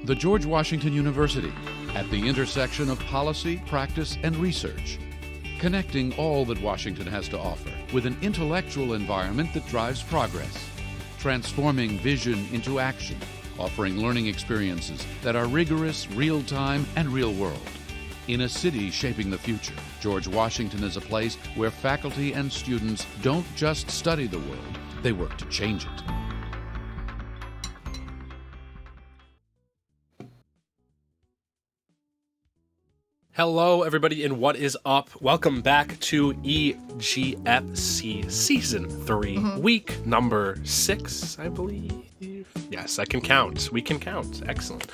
The George Washington University, at the intersection of policy, practice, and research, connecting all that Washington has to offer with an intellectual environment that drives progress, transforming vision into action, offering learning experiences that are rigorous, real-time, and real-world. In a city shaping the future, George Washington is a place where faculty and students don't just study the world, they work to change it. Hello, everybody, and what is up? Welcome back to EGFC Season 3, week number 6, I believe. Yes, I can count. We can count. Excellent.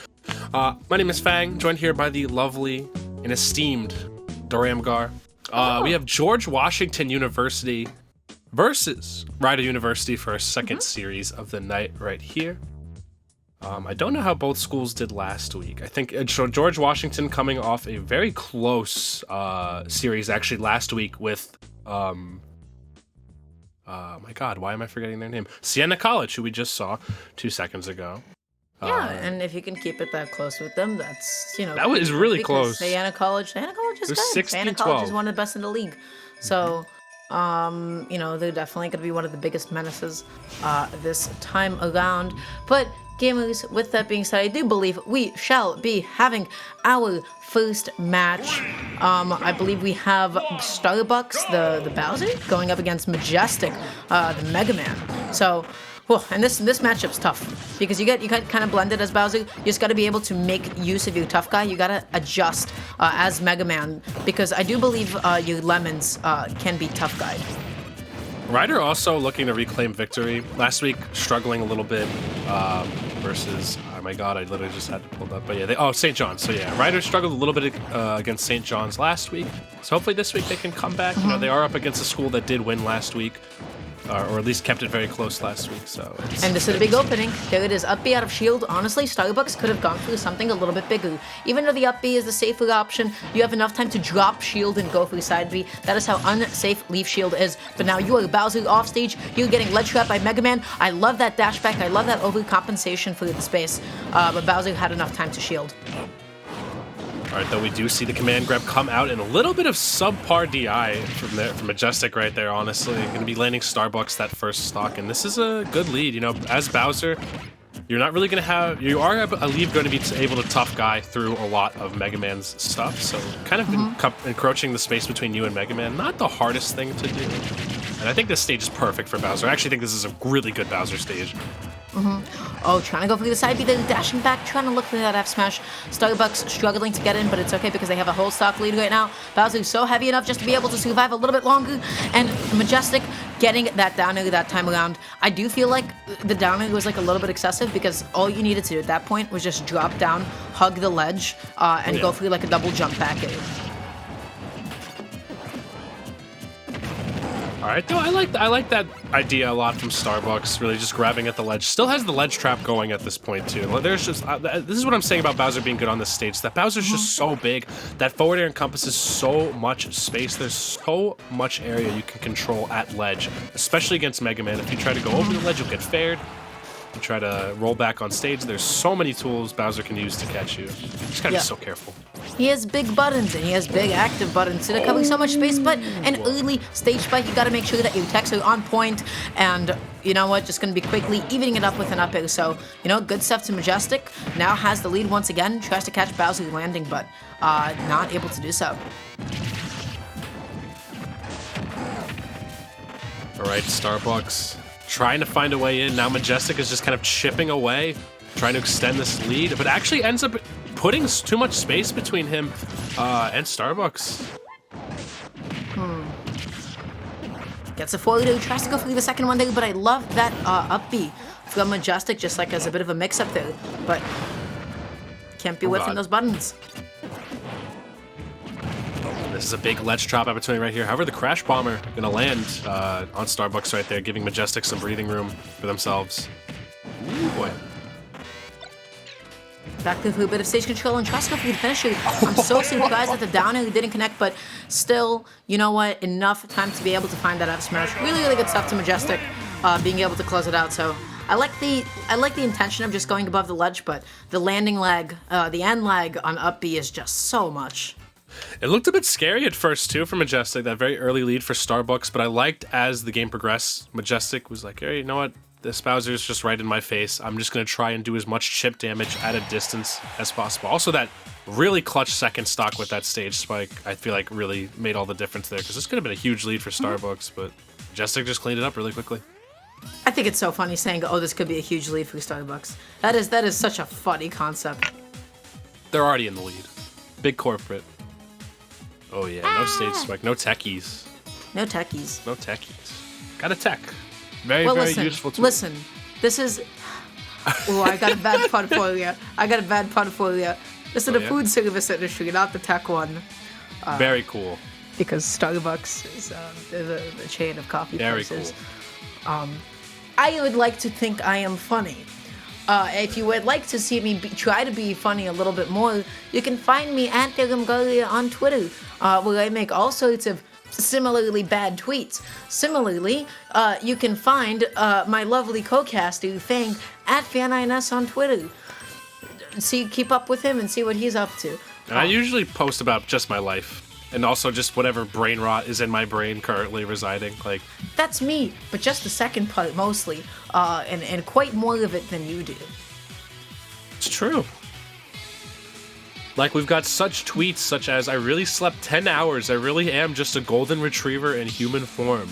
My name is Fang, joined here by the lovely and esteemed Doramgar. We have George Washington University versus Rider University for our second series of the night right here. I don't know how both schools did last week. I think George Washington coming off a very close series actually last week with, my God, why am I forgetting their name? Siena College, who we just saw 2 seconds ago. Yeah, and if you can keep it that close with them, that's, that was really close. Siena College is good. 16-12. Siena College is one of the best in the league. So, they're definitely going to be one of the biggest menaces this time around. But gamers, with that being said, I do believe we shall be having our first match. I believe we have Starbucks, the Bowser, going up against Majestic, the Mega Man. So, and this matchup's tough because you get kind of blended as Bowser. You just got to be able to make use of your tough guy. You got to adjust as Mega Man because I do believe your Lemons can be tough guy. Ryder also looking to reclaim victory. Last week, struggling a little bit versus, oh my God, I literally just had to pull that. But yeah, St. John's. So yeah, Ryder struggled a little bit against St. John's last week. So hopefully this week they can come back. You know, they are up against a school that did win last week. Or at least kept it very close last week. So. And this is a big opening. There it is. Up B out of shield. Honestly, Starbucks could have gone for something a little bit bigger. Even though the up B is the safer option, you have enough time to drop shield and go for the side B. That is how unsafe leaf shield is. But now you are Bowser off stage. You're getting ledge trapped by Mega Man. I love that dash back. I love that overcompensation for the space. But Bowser had enough time to shield. All right, though we do see the command grab come out and a little bit of subpar DI from Majestic right there, honestly. Going to be landing Starbucks that first stock, and this is a good lead. You know, as Bowser, you're not really going to have... You are, I believe, going to be able to tough guy through a lot of Mega Man's stuff, so kind of encroaching the space between you and Mega Man, not the hardest thing to do. And I think this stage is perfect for Bowser. I actually think this is a really good Bowser stage. Oh, trying to go for the side B, then dashing back, trying to look for that F smash. Starbucks struggling to get in, but it's okay because they have a whole stock lead right now. Bowser's so heavy enough just to be able to survive a little bit longer, and Majestic getting that down air that time around. I do feel like the down air was like a little bit excessive because all you needed to do at that point was just drop down, hug the ledge, and go for like a double jump back air. All right, though I like that idea a lot from Starbucks. Really, just grabbing at the ledge. Still has the ledge trap going at this point too. There's just this is what I'm saying about Bowser being good on this stage. That Bowser's just so big. That forward air encompasses so much space. There's so much area you can control at ledge, especially against Mega Man. If you try to go over the ledge, you'll get fared. You try to roll back on stage. There's so many tools Bowser can use to catch you. You just gotta be so careful. He has big buttons and he has big active buttons that are covering so much space, but an early stage spike, you gotta make sure that your attacks are on point, and you know what, just gonna be quickly evening it up with an up air. So, good stuff to Majestic. Now has the lead once again, tries to catch Bowser landing, but not able to do so. All right, Starbucks trying to find a way in. Now Majestic is just kind of chipping away, trying to extend this lead, but actually ends up putting too much space between him and Starbucks. Gets a forward air, tries to go for the second one there, but I love that up B from Majestic, just like as a bit of a mix-up there, but can't be whiffing those buttons. This is a big ledge trap opportunity right here. However, the Crash Bomber gonna land on Starbucks right there, giving Majestic some breathing room for themselves. Ooh, boy. Back to a bit of stage control and tries to go for the finisher. I'm so surprised that the down air didn't connect, but still, you know what? Enough time to be able to find that F smash. Really, really good stuff to Majestic, being able to close it out. So I like the intention of just going above the ledge, but the landing lag, the end lag on up B is just so much. It looked a bit scary at first, too, for Majestic, that very early lead for Starbucks, but I liked as the game progressed, Majestic was like, hey, you know what? This Bowser's just right in my face. I'm just going to try and do as much chip damage at a distance as possible. Also, that really clutch second stock with that stage spike, I feel like really made all the difference there, because this could have been a huge lead for Starbucks, but Majestic just cleaned it up really quickly. I think it's so funny saying, oh, this could be a huge lead for Starbucks. That is such a funny concept. They're already in the lead. Big corporate. Oh yeah, no stage spike, no techies. No techies. No techies. Got a tech. Very listen, useful tool. Listen, this is... Oh, I got a bad pun for you. This is the food service industry, not the tech one. Very cool. Because Starbucks is the chain of coffee places. Cool. I would like to think I am funny. If you would like to see me try to be funny a little bit more, you can find me at Galia on Twitter, where I make all sorts of similarly bad tweets. Similarly, you can find my lovely co-caster, Fang, at FanINS on Twitter. Keep up with him and see what he's up to. I usually post about just my life. And also just whatever brain rot is in my brain currently residing. Like that's me, but just the second part mostly, and quite more of it than you do. It's true. Like we've got such tweets such as, I really slept 10 hours. I really am just a golden retriever in human form.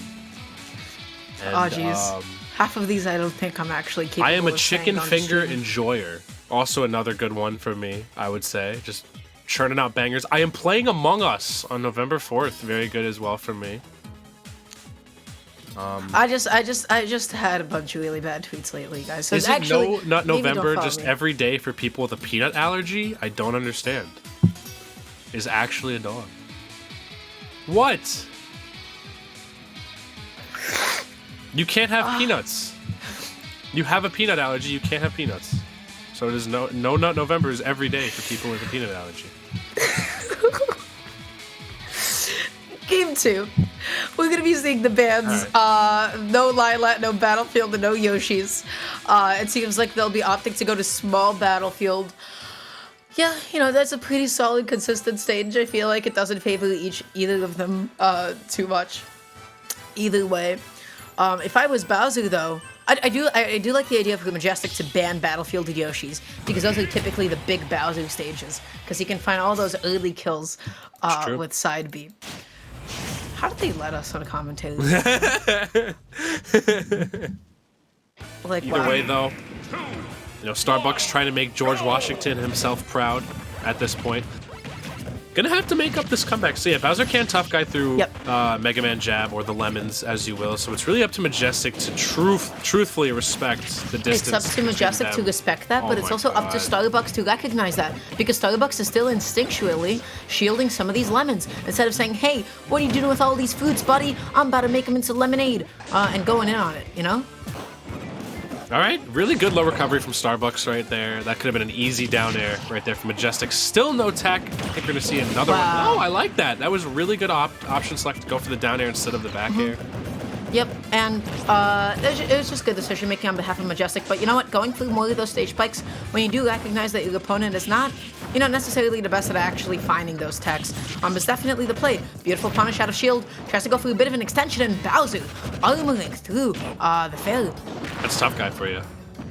And, oh jeez. Half of these I don't think I'm actually capable of I am a saying chicken on finger stream. enjoyer. Also another good one for me, I would say. Just churning out bangers. I am playing Among Us on November 4th. Very good as well for me. I just had a bunch of really bad tweets lately, guys. So is it actually, not maybe November don't just follow me. every day for people with a peanut allergy? I don't understand. Is actually a dog. What? You can't have peanuts. You have a peanut allergy, you can't have peanuts. So it is no Nut November is every day for people with a peanut allergy. Game 2. We're gonna be seeing the bands. No Lilat, no Battlefield, and no Yoshi's. It seems like they'll be opting to go to small Battlefield. Yeah, that's a pretty solid, consistent stage. I feel like it doesn't favor either of them too much. Either way. If I was Bowser, though, I do like the idea for Majestic to ban Battlefield and Yoshi's, because those are typically the big Bowser stages, because he can find all those early kills with side B. How did they let us on commentary? Like, Either way, though, Starbucks trying to make George Washington himself proud at this point. Gonna have to make up this comeback. So yeah, Bowser can tough guy through Mega Man jab or the lemons, as you will. So it's really up to Majestic to truthfully respect the distance. It's up to Majestic to respect that, but it's also up to Starbucks to recognize that, because Starbucks is still instinctually shielding some of these lemons. Instead of saying, hey, what are you doing with all these fruits, buddy? I'm about to make them into lemonade, and going in on it, All right, really good low recovery from Starbucks right there. That could have been an easy down air right there for Majestic. Still no tech. I think we're going to see another one. Oh, I like that. That was really good option select to go for the down air instead of the back air. Yep, and it was just good decision making on behalf of Majestic. But you know what? Going through more of those stage spikes, when you do recognize that your opponent is not, necessarily the best at actually finding those techs, is definitely the play. Beautiful punish out of shield. Tries to go for a bit of an extension, and Bowser armoring through the fair. That's tough guy for you.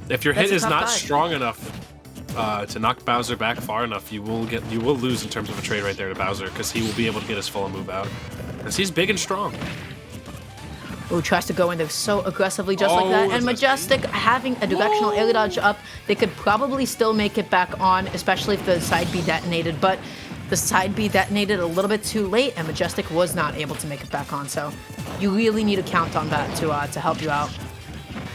If your hit is not strong enough to knock Bowser back far enough, you will lose in terms of a trade right there to Bowser, because he will be able to get his full move out, because he's big and strong. Ooh, tries to go in there so aggressively just like that. And Majestic having a directional air dodge up, they could probably still make it back on, especially if the side B detonated. But the side B detonated a little bit too late, and Majestic was not able to make it back on. So you really need to count on that to help you out.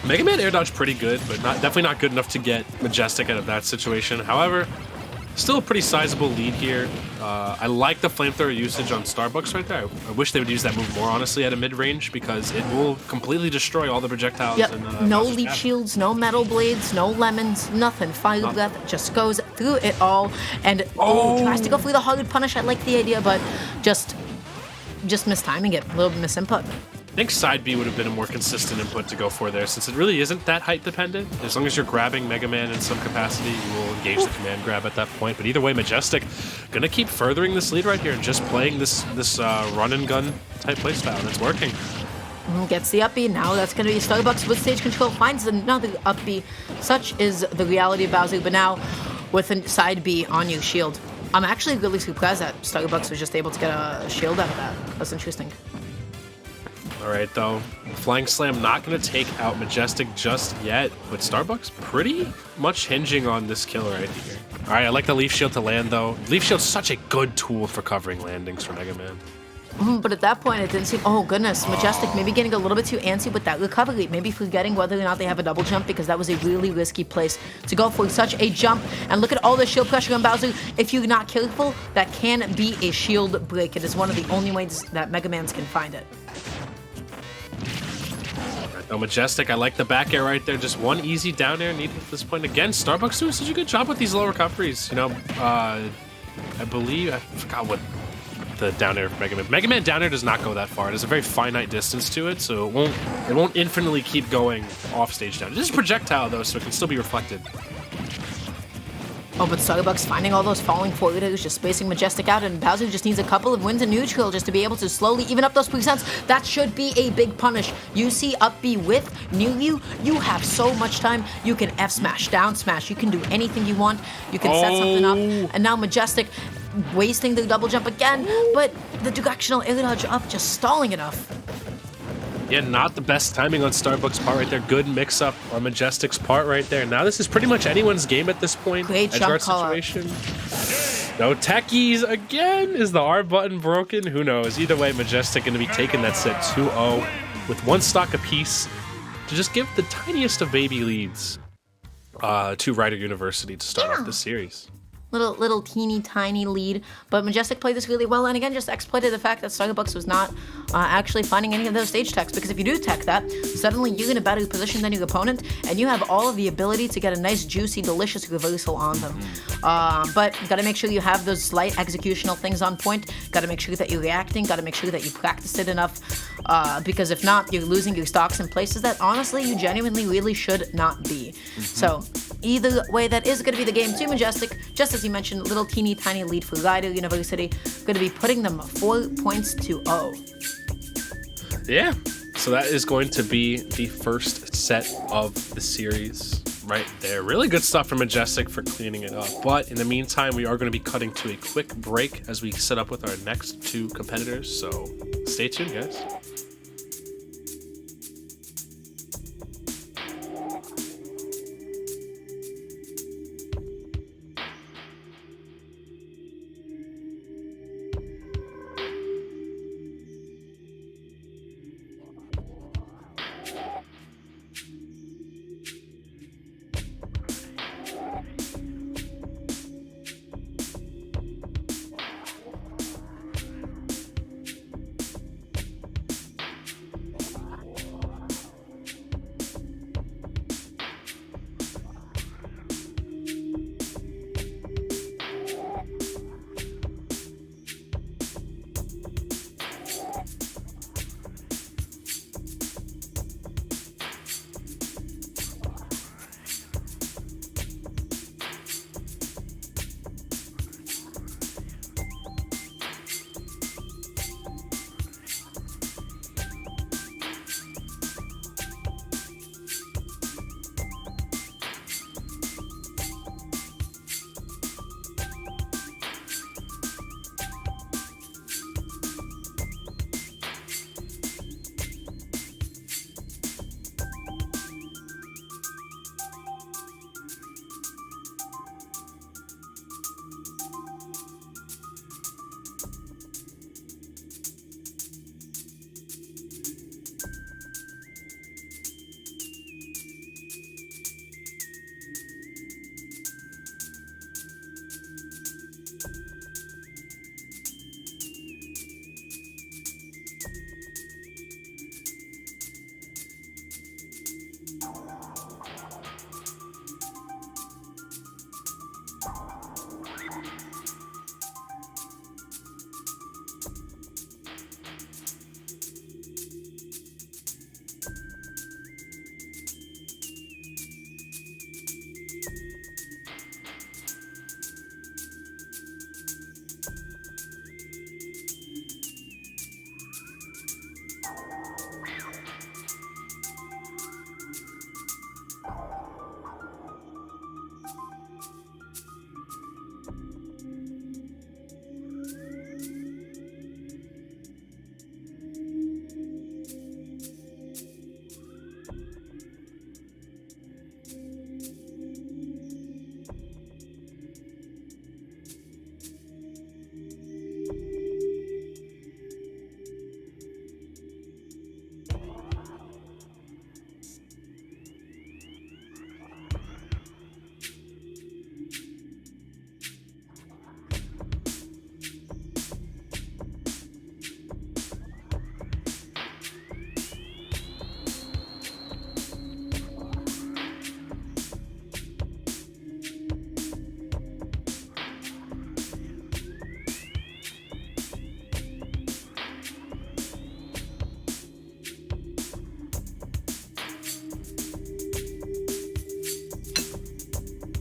Mega Man air dodge pretty good, but definitely not good enough to get Majestic out of that situation. However, still a pretty sizable lead here. I like the flamethrower usage on Starbucks right there. I wish they would use that move more, honestly, at a mid-range, because it will completely destroy all the projectiles. Yep, in, no Bowser's leech path. shields, no metal blades, no lemons, nothing. Fire breath just goes through it all. And tries to go for the hard punish. I like the idea, but just mistiming it. A little misinput. think side B would have been a more consistent input to go for there, since it really isn't that height dependent. As long as you're grabbing Mega Man in some capacity, you will engage the command grab at that point. But either way, Majestic gonna keep furthering this lead right here and just playing this run and gun type playstyle, and it's working. Gets the up B. Now that's going to be Starbucks with stage control. Finds another up B. Such is the reality of Bowser. But now with a side B on your shield. I'm actually really surprised that Starbucks was just able to get a shield out of that. That's interesting. All right, though. Flying Slam not going to take out Majestic just yet, but Starbucks pretty much hinging on this kill right here. All right, I like the Leaf Shield to land, though. Leaf Shield's such a good tool for covering landings for Mega Man. But at that point, it didn't seem... Oh, goodness. Majestic maybe getting a little bit too antsy with that recovery. Maybe forgetting whether or not they have a double jump, because that was a really risky place to go for such a jump. And look at all the shield pressure on Bowser. If you're not careful, that can be a shield break. It is one of the only ways that Mega Mans can find it. No, Majestic, I like the back air right there. Just one easy down air needed at this point. Again, Starbucks doing such a good job with these low recoveries. You know, I believe... I forgot what... the down air for Mega Man. Mega Man down air does not go that far. There's a very finite distance to it, so it won't infinitely keep going off stage down. It is a projectile though, so it can still be reflected. Oh, but Starbucks finding all those falling forwarders, just spacing Majestic out, and Bowser just needs a couple of wins in neutral just to be able to slowly even up those percents. That should be a big punish. You see up B with near you, you have so much time. You can F smash, down smash, you can do anything you want. You can set something up, and now Majestic wasting the double jump again, but the directional air dodge up just stalling enough. Yeah, not the best timing on Starbucks' part right there. Good mix-up on Majestic's part right there. Now this is pretty much anyone's game at this point. Great jump call situation. No techies again. Is the R button broken? Who knows? Either way, Majestic going to be taking that set 2-0 with one stock apiece to just give the tiniest of baby leads to Rider University to start off this series. Little teeny tiny lead, but Majestic played this really well, and again just exploited the fact that Starbucks was not actually finding any of those stage techs, because if you do tech that, suddenly you're in a better position than your opponent, and you have all of the ability to get a nice juicy delicious reversal on them. But you gotta make sure you have those slight executional things on point, gotta make sure that you're reacting, gotta make sure that you practiced it enough, because if not, you're losing your stocks in places that honestly you genuinely really should not be. So either way, that is gonna be the game to Majestic. Just as you mentioned, little teeny tiny lead for Rider University, going to be putting them 4 points to 0. Yeah, so that is going to be the first set of the series right there. Really good stuff from Majestic for cleaning it up. But in the meantime, we are going to be cutting to a quick break as we set up with our next two competitors. So stay tuned, guys.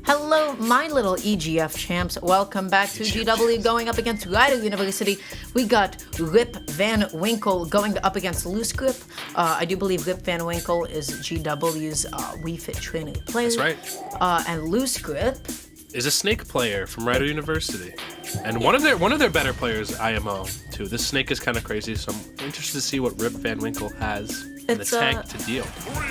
Hello, my little EGF champs. Welcome back to GW going up against Rider University. We got Rip Van Winkle going up against Loose Grip. I do believe Rip Van Winkle is GW's Wii Fit trainer player. That's right. And Loose Grip is a Snake player from Rider University. And one of their better players, IMO, too. This Snake is kind of crazy, so I'm interested to see what Rip Van Winkle has in the tank to deal.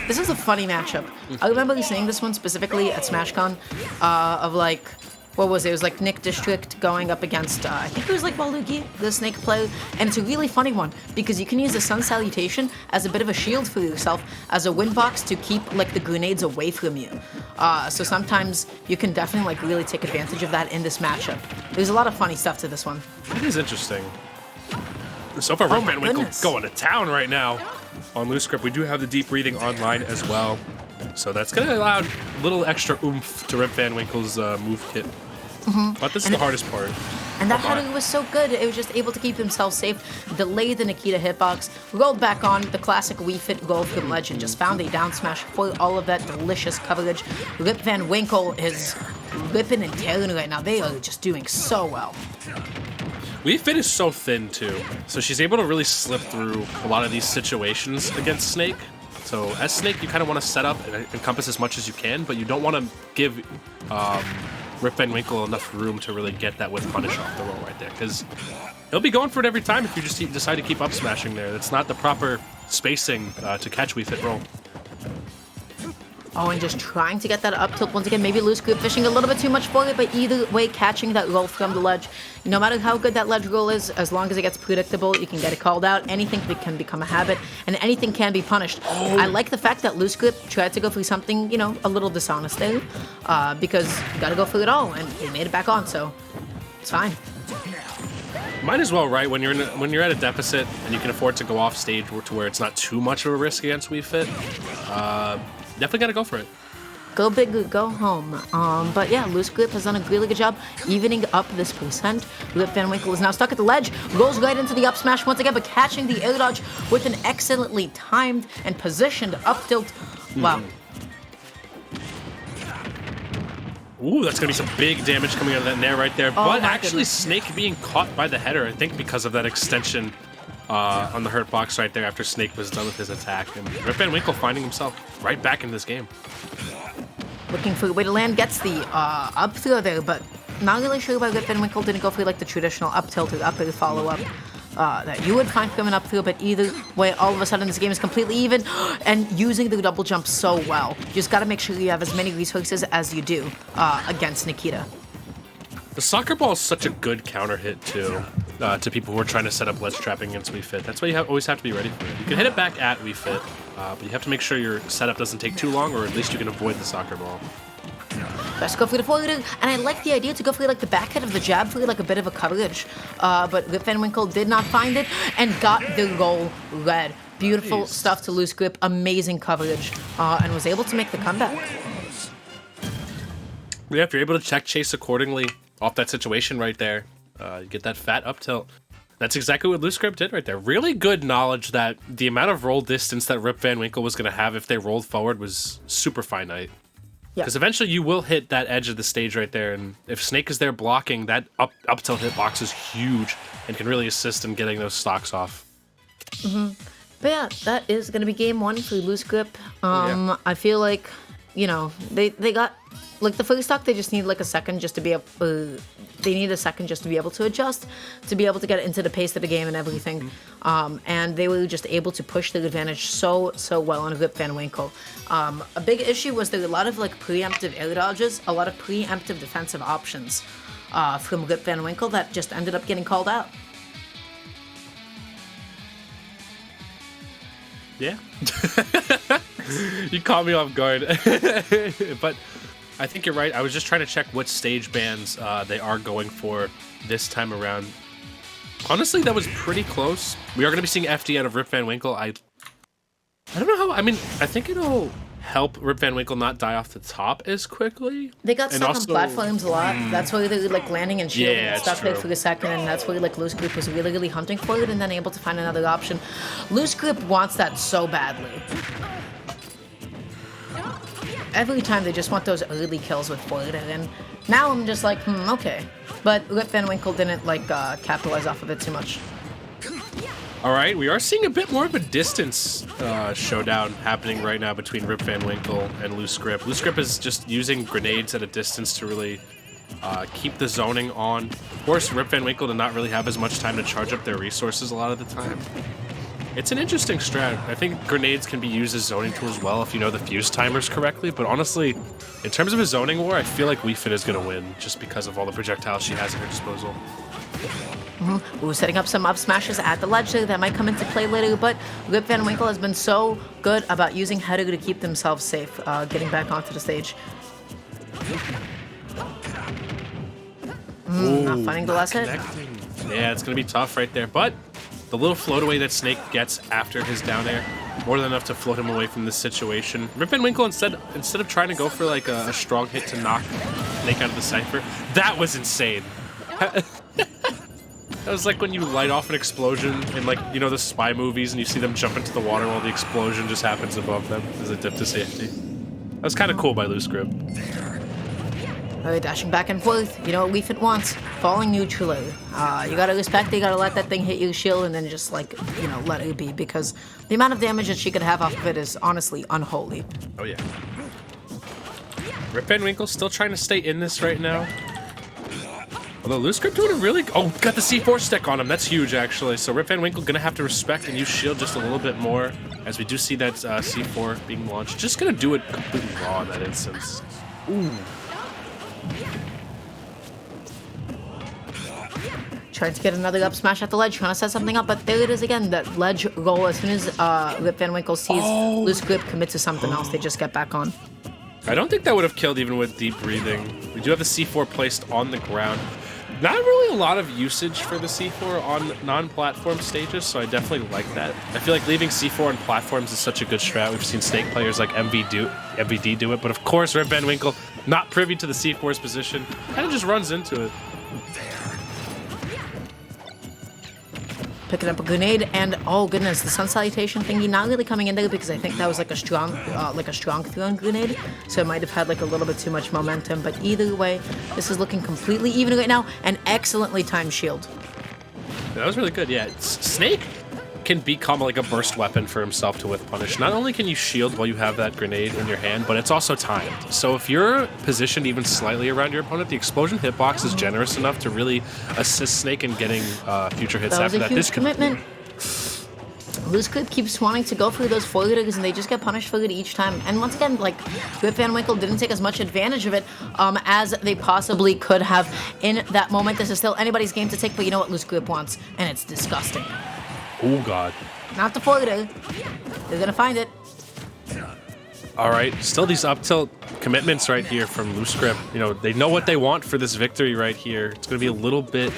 This is a funny matchup. I remember seeing this one specifically at SmashCon, of like, what was it? It was like Nick District going up against, I think it was like Balugi, the Snake player. And it's a really funny one because you can use the Sun Salutation as a bit of a shield for yourself, as a wind box to keep like the grenades away from you. So sometimes you can definitely like really take advantage of that in this matchup. There's a lot of funny stuff to this one. It is interesting. So far, Rip Van Winkle going to town right now on Loose Grip. We do have the deep breathing online as well. So that's going to allow a little extra oomph to Rip Van Winkle's move kit. But this is the hardest part. And that header was so good. It was just able to keep himself safe, delay the Nikita hitbox, rolled back on the classic Wii Fit goal from Ledge, and just found a down smash for all of that delicious coverage. Rip Van Winkle is ripping and tearing right now. They are just doing so well. Wii Fit is so thin, too. So she's able to really slip through a lot of these situations against Snake. So as Snake, you kind of want to set up and encompass as much as you can, but you don't want to give Rip Van Winkle enough room to really get that whip punish off the roll right there, because he'll be going for it every time if you just decide to keep up smashing there. That's not the proper spacing to catch Wii Fit roll. Oh, and just trying to get that up tilt once again. Maybe Loose Grip fishing a little bit too much for it, but either way, catching that roll from the ledge. No matter how good that ledge roll is, as long as it gets predictable, you can get it called out. Anything can become a habit, and anything can be punished. Oh. I like the fact that Loose Grip tried to go for something, you know, a little dishonest there, because you gotta go for it all, and he made it back on, so it's fine. Might as well, right? When you're at a deficit and you can afford to go off stage to where it's not too much of a risk against Wii Fit. Definitely gotta go for it. Go big, go home. But yeah, Loose Grip has done a really good job evening up this percent. Rip Van Winkle is now stuck at the ledge, rolls right into the up smash once again, but catching the air dodge with an excellently timed and positioned up tilt. Wow. Ooh, that's gonna be some big damage coming out of that nair right there. Oh, but actually, goodness. Snake being caught by the header, I think because of that extension on the hurt box right there after Snake was done with his attack. And Rip Van Winkle finding himself right back in this game. Looking for a way to land, gets the up throw there, but not really sure why Rip Van Winkle didn't go for like the traditional up tilt or up air follow-up that you would find from an up throw, but either way, all of a sudden this game is completely even, and using the double jump so well. You just gotta make sure you have as many resources as you do against Nikita. The soccer ball is such a good counter hit too, to people who are trying to set up ledge trapping against Wii Fit. That's why you always have to be ready for it. You can hit it back at Wii Fit, but you have to make sure your setup doesn't take too long, or at least you can avoid the soccer ball. Best go for the forward, and I like the idea to go for like the back head of the jab for like a bit of a coverage, but Rip Van Winkle did not find it and got the goal red. Beautiful stuff to Loose Grip, amazing coverage, and was able to make the comeback. Yeah, if you're able to check chase accordingly off that situation right there, you get that fat up tilt. That's exactly what Loose Grip did right there. Really good knowledge that the amount of roll distance that Rip Van Winkle was going to have if they rolled forward was super finite. Because eventually you will hit that edge of the stage right there, and if Snake is there blocking, that up tilt hitbox is huge and can really assist in getting those stocks off. But yeah, that is going to be game one for Loose Grip. I feel like, you know, they got, like the first stock, they just need like a second just to be able, they need a second just to be able to adjust, to be able to get into the pace of the game and everything. And they were just able to push their advantage so well on Rip Van Winkle. A big issue was there were a lot of like preemptive air dodges, a lot of preemptive defensive options from Rip Van Winkle that just ended up getting called out. Yeah. You caught me off guard. But I think you're right. I was just trying to check what stage bans they are going for this time around. Honestly, that was pretty close. We are going to be seeing FD out of Rip Van Winkle. I don't know how. I mean, I think it'll help Rip Van Winkle not die off the top as quickly. They got stuck on platforms a lot. That's why they were like landing and shielding and stuff there for a second, and that's why like Loose Grip was really hunting for it and then able to find another option. Loose Grip wants that so badly. every time they just want those early kills with Florida, and now I'm just like, okay. But Rip Van Winkle didn't like capitalize off of it too much. All right, we are seeing a bit more of a distance showdown happening right now between Rip Van Winkle and Loose Grip. Loose Grip is just using grenades at a distance to really keep the zoning on. Of course, Rip Van Winkle did not really have as much time to charge up their resources a lot of the time. It's an interesting strat. I think grenades can be used as zoning tools well if you know the fuse timers correctly, but honestly, in terms of a zoning war, I feel like Wii Fit is going to win just because of all the projectiles she has at her disposal. Ooh, setting up some up smashes at the ledge that might come into play later, but Rip Van Winkle has been so good about using Header to keep themselves safe, getting back onto the stage. Not finding the last hit. Yeah, it's going to be tough right there, but the little float away that Snake gets after his down air, more than enough to float him away from this situation. Rip Van Winkle, instead of trying to go for like a strong hit to knock Snake out of the cipher, that was insane. That was like when you light off an explosion in, like, you know, the spy movies and you see them jump into the water while the explosion just happens above them as a dip to safety. That was kind of cool by Loose Grip. Dashing back and forth, you know what Wii Fit wants? Falling neutrally. You gotta respect it, you gotta let that thing hit your shield and then just, like, you know, let it be, because the amount of damage that she could have off of it is honestly unholy. Oh, yeah. Rip Van Winkle still trying to stay in this right now. Although Loose Grip doing a really... Oh, got the C4 stick on him. That's huge, actually. So Rip Van Winkle going to have to respect and use shield just a little bit more, as we do see that C4 being launched. Just going to do it completely raw in that instance. Ooh. Trying to get another up smash at the ledge, trying to set something up, but there it is again, that ledge roll. As soon as Rip Van Winkle sees Loose Grip commit to something else, they just get back on. I don't think that would have killed even with deep breathing. We do have the C4 placed on the ground. Not really a lot of usage for the C4 on non-platform stages, so I definitely like that. I feel like leaving C4 on platforms is such a good strat. We've seen Snake players like MVD do it, but of course Rip Van Winkle, not privy to the C4's position, kind of just runs into it. Picking up a grenade, and oh goodness, the sun salutation thingy not really coming in there because I think that was like a strong thrown grenade, so it might have had like a little bit too much momentum. But either way, this is looking completely even right now. An excellently timed shield. That was really good. Yeah, Snake can become like a burst weapon for himself to whiff punish. Not only can you shield while you have that grenade in your hand, but it's also timed. So if you're positioned even slightly around your opponent, the explosion hitbox is generous enough to really assist Snake in getting future hits after that. That was a huge commitment. Loose Grip keeps wanting to go for those forwarders, and they just get punished for it each time. And once again, like, Rip Van Winkle didn't take as much advantage of it as they possibly could have in that moment. This is still anybody's game to take, but you know what Loose Grip wants, and it's disgusting. Oh, God. Not the forwarder. They're gonna find it. All right, still these up tilt commitments right here from Loose Grip. You know, they know what they want for this victory right here. It's going to be a little bit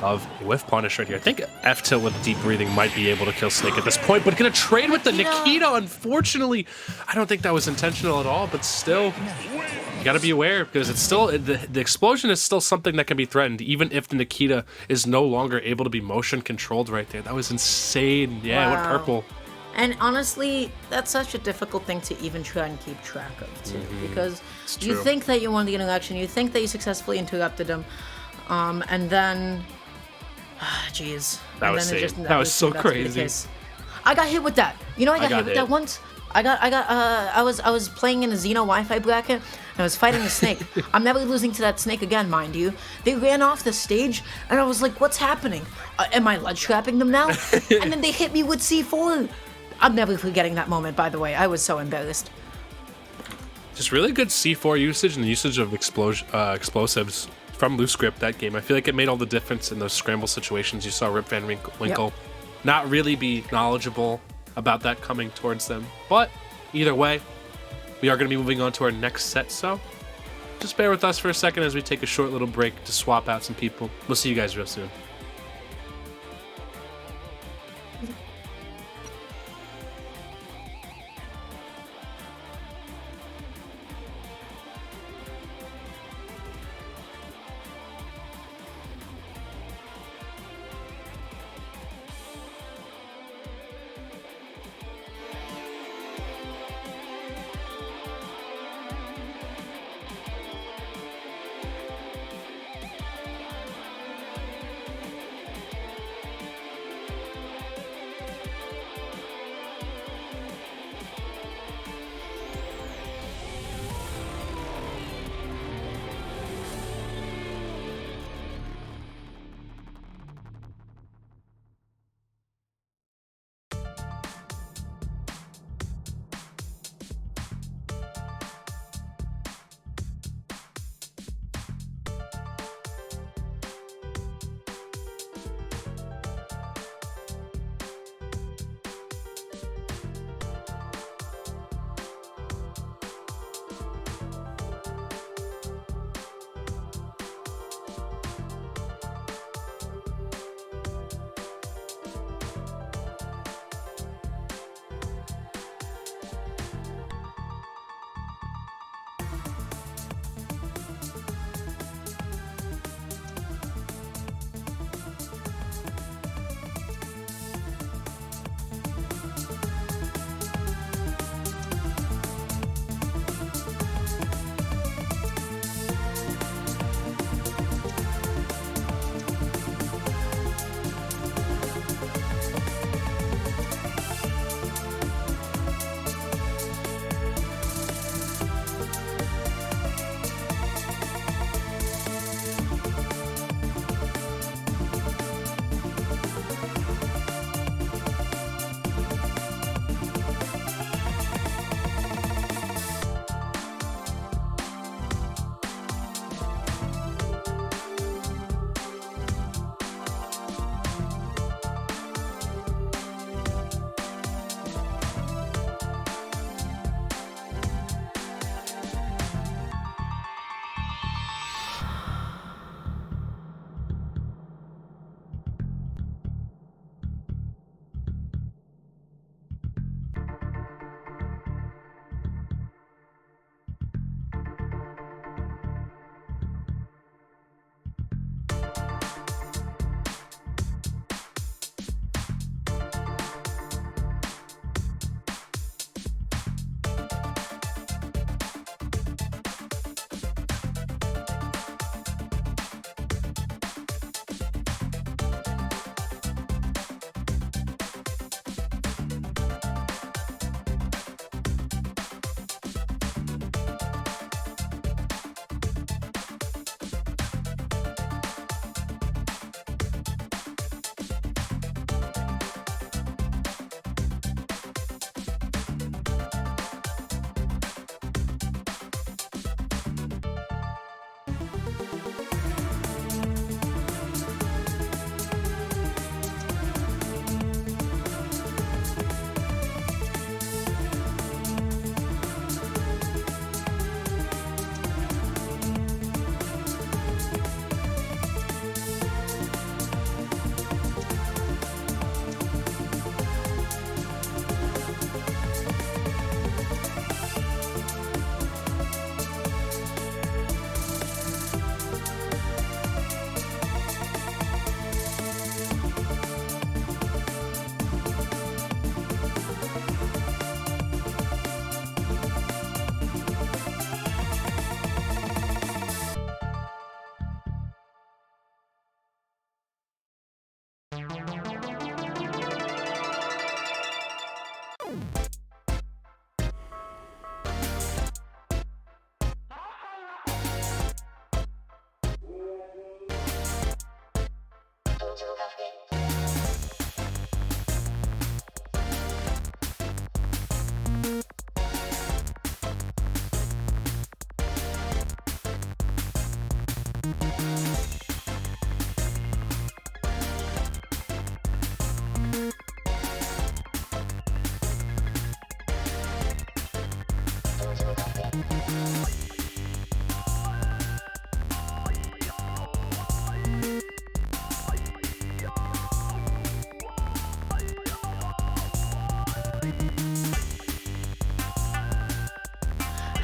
of whiff punish right here. I think F tilt with deep breathing might be able to kill Snake at this point, but going to trade with the Nikita. Unfortunately, I don't think that was intentional at all, but still, you got to be aware because it's still the explosion is still something that can be threatened, even if the Nikita is no longer able to be motion controlled right there. That was insane. Yeah, it went purple. And honestly, that's such a difficult thing to even try and keep track of, too. Because you think that you won the interaction, you think that you successfully interrupted him, and then... Jeez. That was so crazy. I got hit with that. You know I got hit with that once? I was playing in a Xeno Wi-Fi bracket, and I was fighting a snake. I'm never losing to that snake again, mind you. They ran off the stage, and I was like, what's happening? Am I ledge trapping them now? And then they hit me with C4. I'm never forgetting that moment, by the way. I was so embarrassed. Just really good C4 usage and the usage of explosives from Loose Grip that game. I feel like it made all the difference in those scramble situations. You saw Rip Van Winkle not really be knowledgeable about that coming towards them. But either way, we are going to be moving on to our next set. So just bear with us for a second as we take a short little break to swap out some people. We'll see you guys real soon.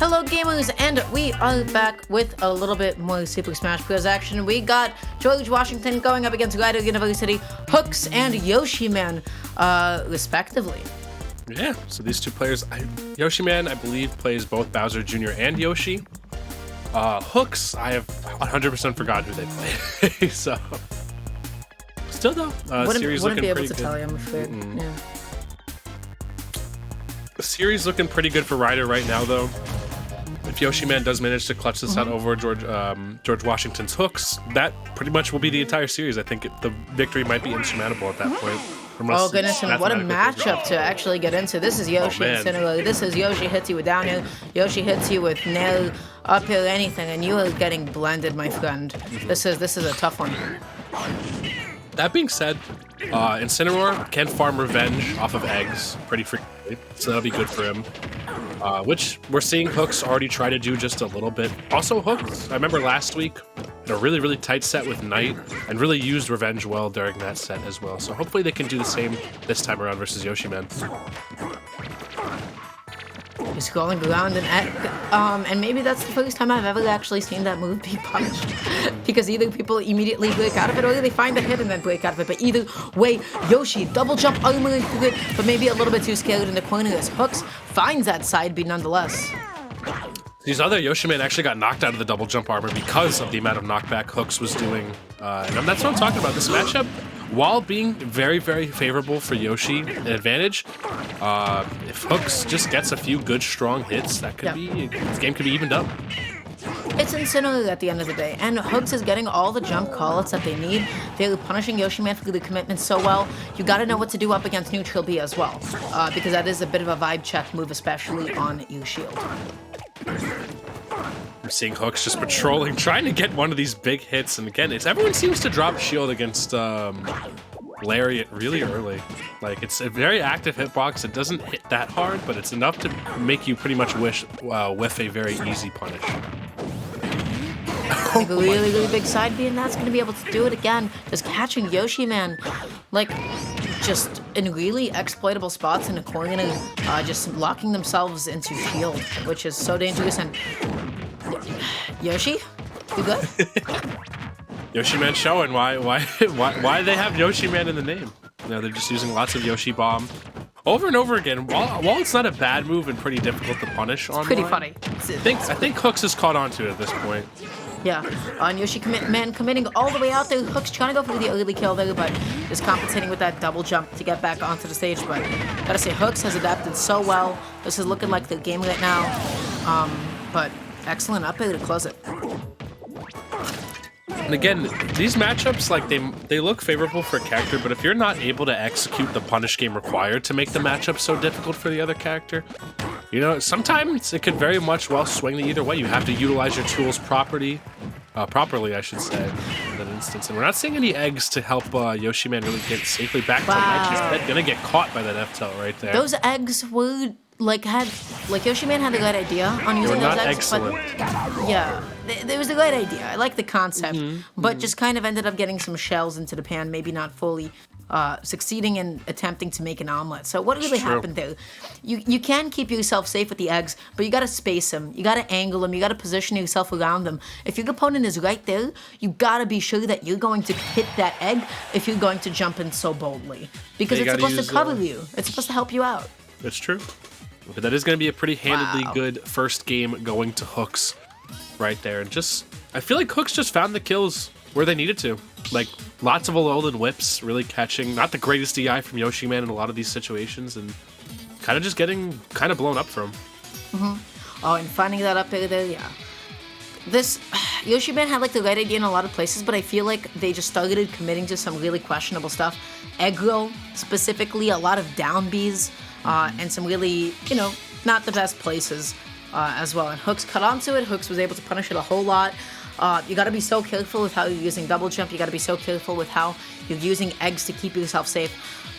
Hello gamers, and we are back with a little bit more Super Smash Bros. Action. We got George Washington going up against Rider University, Hooks and Yoshi Man, respectively. Yeah, so these two players, Yoshi Man, I believe, plays both Bowser Jr. and Yoshi. Hooks, I have 100% forgot who they play. So, still though, series wouldn't looking be able pretty to good. tell you, I'm afraid. Yeah. The series looking pretty good for Ryder right now, though. If Yoshi Man does manage to clutch this out over George Washington's Hooks, that pretty much will be the entire series. I think the victory might be insurmountable at that point. Oh goodness, and what a matchup to actually get into. This is Yoshi and Cinnamon. This is Yoshi hits you with down air, Yoshi hits you with nail, up air, anything, and you are getting blended, my friend. This is a tough one. That being said, Incineroar can farm revenge off of eggs pretty frequently, so that'll be good for him. Which we're seeing Hooks already try to do just a little bit. Also, Hooks, I remember last week, had a really, really tight set with Knight, and really used revenge well during that set as well. So hopefully they can do the same this time around versus Yoshi Man. He's scrolling around, and maybe that's the first time I've ever actually seen that move be punished. Because either people immediately break out of it, or they find a hit and then break out of it. But either way, Yoshi double jump armor through it, but maybe a little bit too scared in the corner as Hooks finds that side B nonetheless. These other Yoshi Man actually got knocked out of the double jump armor because of the amount of knockback Hooks was doing. And that's what I'm talking about. This matchup, while being very, very favorable for Yoshi, an advantage, if Hooks just gets a few good, strong hits, that could be, this game could be evened up. It's Incineroar at the end of the day, and Hooks is getting all the jump callouts that they need. They're punishing Yoshi Man for the commitment so well. You gotta know what to do up against neutral B as well, because that is a bit of a vibe check move, especially on U-Shield. We're seeing Hooks just patrolling, trying to get one of these big hits, and again, everyone seems to drop shield against Lariat really early. Like, it's a very active hitbox. It doesn't hit that hard, but it's enough to make you pretty much whiff a very easy punish. Like a really, really big side B, and that's going to be able to do it again. Just catching Yoshi Man, like, just in really exploitable spots in the corner, just locking themselves into shield, which is so dangerous. And Yoshi, you good? Yoshi Man showing why they have Yoshi Man in the name. You know, they're just using lots of Yoshi Bomb over and over again. While it's not a bad move and pretty difficult to punish online, pretty funny. I think Hooks has caught on to it at this point. Yeah, and Yoshi Man committing all the way out there. Hooks trying to go for the early kill there, but is compensating with that double jump to get back onto the stage. But gotta say, Hooks has adapted so well. This is looking like the game right now. But excellent up there to close it. And again, these matchups, like, they look favorable for a character, but if you're not able to execute the punish game required to make the matchup so difficult for the other character, you know, sometimes it could very much well swing the either way. You have to utilize your tools properly, I should say, in that instance. And we're not seeing any eggs to help Yoshi Man really get safely back to the edge. He's gonna get caught by that F-tilt right there. Those eggs were Yoshi Man had a good idea on using those eggs, excellent. But yeah, there was a good idea. I like the concept, but just kind of ended up getting some shells into the pan, maybe not fully succeeding in attempting to make an omelet. So what really happened there? You can keep yourself safe with the eggs, but you gotta space them, you gotta angle them, you gotta position yourself around them. If your opponent is right there, you gotta be sure that you're going to hit that egg if you're going to jump in so boldly, because it's supposed to cover you. It's supposed to help you out. That's true. But that is going to be a pretty handedly good first game going to Hooks right there. And just, I feel like Hooks just found the kills where they needed to. Like, lots of Alolan whips, really catching, not the greatest DI from Yoshi Man in a lot of these situations, and kind of just getting kind of blown up from. Oh, and finding that up there, yeah. This, Yoshi Man had like the right idea in a lot of places, but I feel like they just started committing to some really questionable stuff. Aggro, specifically, a lot of down Bs, and some really, you know, not the best places as well. And Hooks cut onto it. Hooks was able to punish it a whole lot. You got to be so careful with how you're using double jump. You got to be so careful with how you're using eggs to keep yourself safe.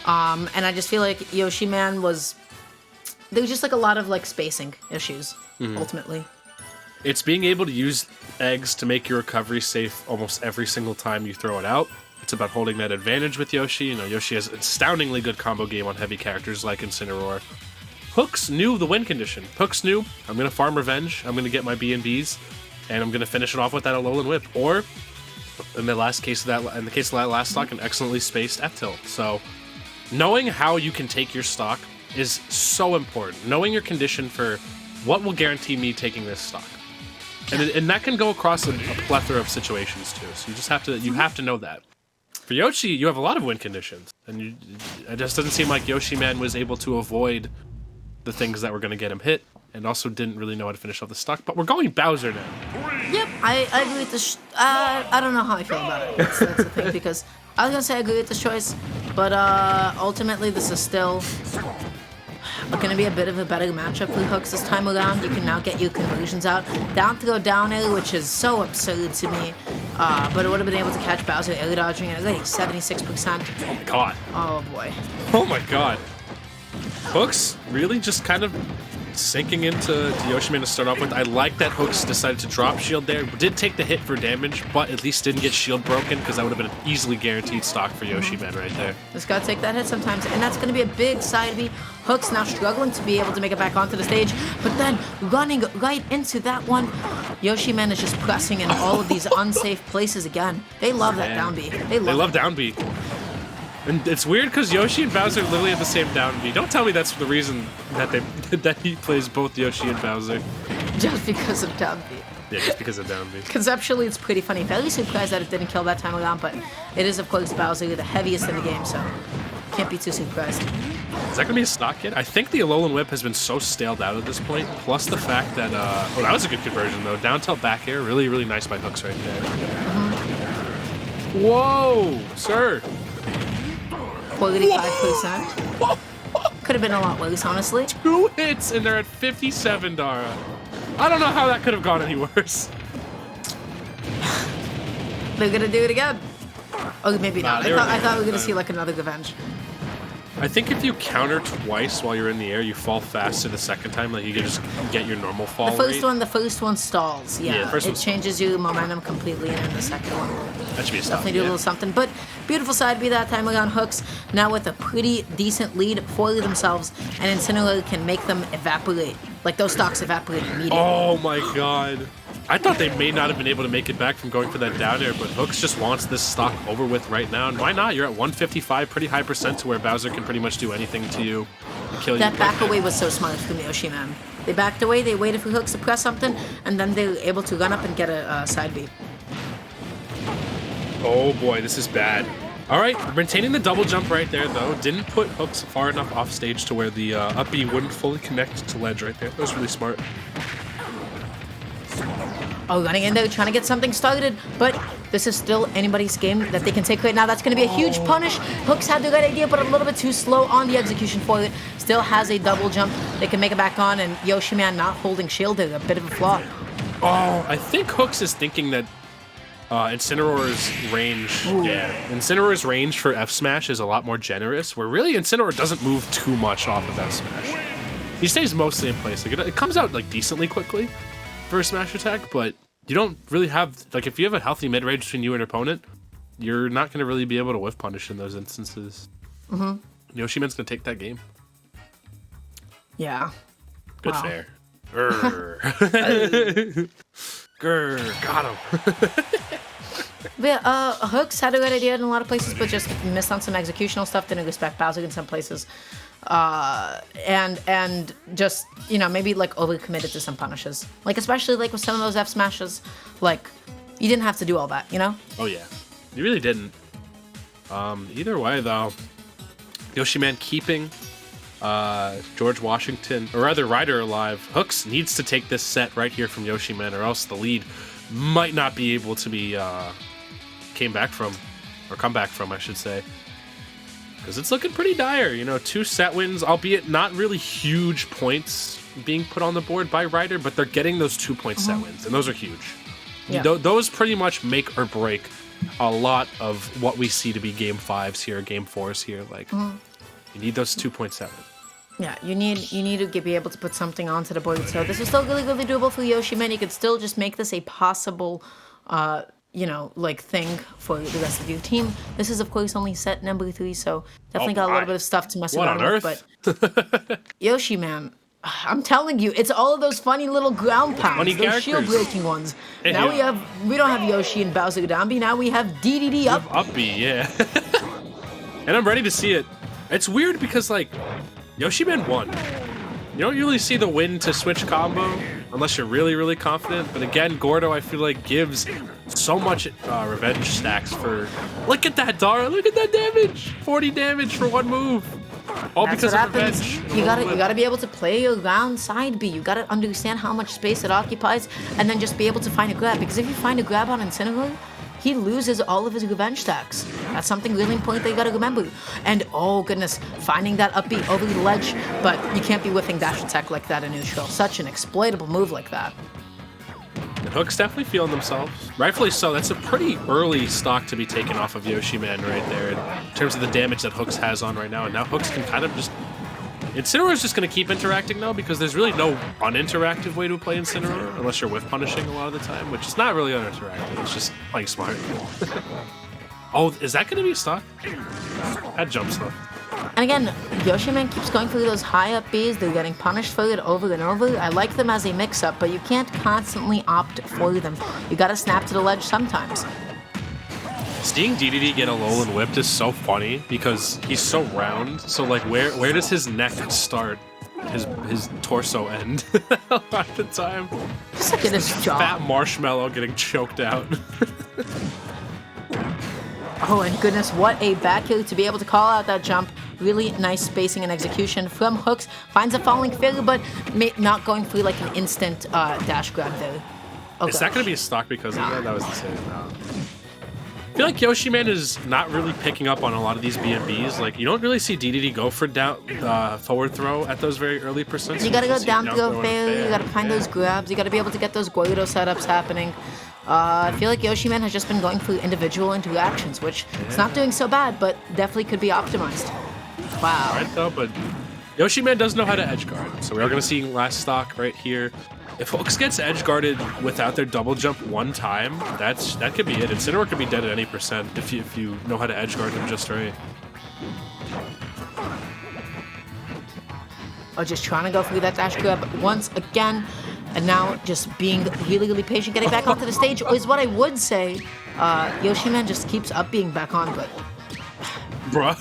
And I just feel like Yoshi Man there was just like a lot of like spacing issues, ultimately. It's being able to use eggs to make your recovery safe almost every single time you throw it out. It's about holding that advantage with Yoshi. You know, Yoshi has an astoundingly good combo game on heavy characters like Incineroar. Hooks knew the win condition. Hooks knew, I'm going to farm revenge, I'm going to get my B&Bs, and I'm going to finish it off with that Alolan Whip. Or, in the case of that last stock, an excellently spaced F-tilt. So, knowing how you can take your stock is so important. Knowing your condition for what will guarantee me taking this stock. And that can go across a plethora of situations too. So you just have to know that. For Yoshi, you have a lot of win conditions, and it just doesn't seem like Yoshi Man was able to avoid the things that were going to get him hit, and also didn't really know how to finish off the stock. But we're going Bowser now. Yep, I agree with this. I don't know how I feel about it. That's the thing, because I was gonna say I agree with this choice, but ultimately this is still gonna be a bit of a better matchup for Hooks this time around. You can now get your conversions out. Down throw down air, which is so absurd to me. But it would have been able to catch Bowser air dodging at like 76%. Oh my god. Oh boy. Oh my god. Hooks really just kind of sinking into Yoshi Man to start off with. I like that Hooks decided to drop shield there. Did take the hit for damage, but at least didn't get shield broken, because that would have been an easily guaranteed stock for Yoshi Man right there. Just gotta take that hit sometimes, and that's gonna be a big side B. Hooks now struggling to be able to make it back onto the stage, but then running right into that one. Yoshi Man is just pressing in all of these unsafe places again. They love that down B. They love down B. And it's weird because Yoshi and Bowser literally have the same down B. Don't tell me that's the reason that he plays both Yoshi and Bowser. Just because of down B. Yeah, just because of down B. Conceptually, it's pretty funny. Very surprised that it didn't kill that time around, but it is, of course, Bowser, the heaviest in the game, so can't be too surprised. Is that going to be a stock yet? I think the Alolan Whip has been so staled out at this point, plus the fact that... oh, that was a good conversion, though. Down tilt back air, really, really nice by Hooks right there. Whoa, sir. 45%. Could have been a lot worse, honestly. 2 hits, and they're at 57, Dara. I don't know how that could have gone any worse. They're going to do it again. Oh, maybe not. I thought we were going to see, like, another revenge. I think if you counter twice while you're in the air, you fall faster the second time. Like, you can just get your normal fall rate. The first one stalls. Yeah, it changes your momentum completely, and then the second one will that should be a stock, definitely do a little something. But beautiful side B that time around. Hooks now with a pretty decent lead for themselves, and Incineroar can make them evaporate. Like, those stocks evaporate immediately. Oh my god. I thought they may not have been able to make it back from going for that down air, but Hooks just wants this stock over with right now. And why not? You're at 155, pretty high percent to where Bowser can pretty much do anything to you and kill you. That back away was so smart from Yoshi Man. They backed away, they waited for Hooks to press something, and then they were able to run up and get a side B. Oh boy, this is bad. All right, maintaining the double jump right there, though. Didn't put Hooks far enough off stage to where the up B wouldn't fully connect to ledge right there. That was really smart. Oh, running in there, trying to get something started, but this is still anybody's game that they can take right now. That's going to be a huge punish. Hooks had the right idea, but a little bit too slow on the execution for it. Still has a double jump. They can make it back on, and Yoshi Man not holding shield is a bit of a flaw. Oh, I think Hooks is thinking that Incineroar's range, Incineroar's range for F Smash is a lot more generous, where really Incineroar doesn't move too much off of F Smash. He stays mostly in place. Like, it comes out like decently quickly for a smash attack, but you don't really have, like, if you have a healthy mid-range between you and your opponent, you're not going to really be able to whiff punish in those instances. Yoshi Man's going to take that game. Yeah. Good fair. Grr. Grr. Got him. Yeah, Hooks had a good idea in a lot of places, but just missed on some executional stuff, didn't respect Bowser in some places. And just, you know, maybe like overcommitted to some punishes. Like, especially like with some of those F smashes, like, you didn't have to do all that, you know? Oh yeah, you really didn't. Either way though, Yoshi Man keeping George Washington, or rather Ryder, alive. Hooks needs to take this set right here from Yoshi Man, or else the lead might not be able to be come back from, I should say. Because it's looking pretty dire, you know, 2 set wins, albeit not really huge points being put on the board by Ryder, but they're getting those 2-point set wins, and those are huge. Yeah. Those pretty much make or break a lot of what we see to be game 5s here, game 4s here. Like, you need those 2.7. Yeah, you need to be able to put something onto the board. So this is still really, really doable for Yoshi Man. You could still just make this a possible, thing for the rest of your team. This is, of course, only set number 3, so definitely got a little bit of stuff to mess What around on with. But Yoshi Man, I'm telling you, it's all of those funny little ground pounds, Funny those shield characters. breaking ones. Now we don't have Yoshi and Bowser down B. Now we have DDD up B, yeah. And I'm ready to see it. It's weird because, like, Yoshi Man won. You don't usually see the win to switch combo unless you're really, really confident. But again, Gordo, I feel like, gives so much revenge stacks for... Look at that, Dara! Look at that damage! 40 damage for one move! All That's because what of happens. revenge. You gotta be able to play around side B. You gotta understand how much space it occupies, and then just be able to find a grab. Because if you find a grab on Incineroar, he loses all of his revenge stacks. That's something really important that you gotta remember. And oh goodness, finding that up B over the ledge, but you can't be whiffing dash attack like that in neutral. Such an exploitable move like that. And Hook's definitely feeling themselves. Rightfully so. That's a pretty early stock to be taken off of Yoshi Man right there in terms of the damage that Hooks has on right now. And now Hooks can kind of just... Incineroar is just going to keep interacting now because there's really no uninteractive way to play Incineroar unless you're whiff punishing a lot of the time, which is not really uninteractive. It's just playing smart. Oh, is that going to be a stock? That jump stuff. And again, Yoshi Man keeps going through those high up Bs. They're getting punished for it over and over. I like them as a mix-up, but you can't constantly opt for them. You gotta snap to the ledge sometimes. Seeing DDD get a Alolan whipped is so funny because he's so round. So like, where does his neck start? His torso end a lot of the time. Just look at his jaw. Fat marshmallow getting choked out. Oh, and goodness, what a back heel to be able to call out that jump. Really nice spacing and execution from Hooks. Finds a falling failure, but not going through like an instant dash grab there. Oh, is that going to be a stock because of that? That was the same. No. I feel like Yoshi Man is not really picking up on a lot of these BMBs. Like, you don't really see DDD go for down forward throw at those very early percents. You gotta go down throw failure, you gotta find those grabs, you gotta be able to get those Guido setups happening. I feel like Yoshi Man has just been going through individual interactions, which it's not doing so bad, but definitely could be optimized. Wow. Right though, but Yoshi Man does know how to edge guard, so we are going to see last stock right here. If Hooks gets edge guarded without their double jump one time, that could be it. Incineroar could be dead at any percent if you know how to edge guard him just right. Oh, just trying to go through that dash grab once again. And now just being really, really patient, getting back onto the stage is what I would say. Yoshi Man just keeps up being back on, but... Bruh.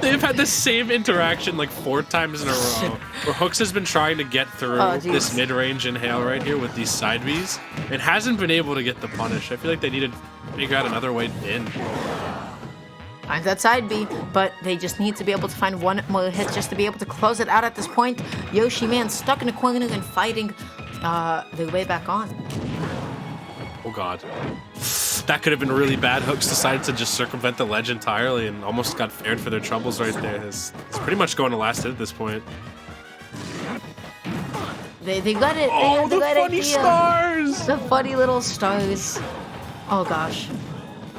They've had the same interaction like 4 times in a row. Where Hooks has been trying to get through this mid-range inhale right here with these side Bs and hasn't been able to get the punish. I feel like they need to figure out another way in. Finds that side B, but they just need to be able to find one more hit just to be able to close it out at this point. Yoshi Man stuck in a corner and fighting their way back on. Oh god. That could have been really bad. Hooks decided to just circumvent the ledge entirely and almost got fared for their troubles right there. It's pretty much going to last hit at this point. They got it. Oh, they the funny stars! The funny little stars. Oh gosh.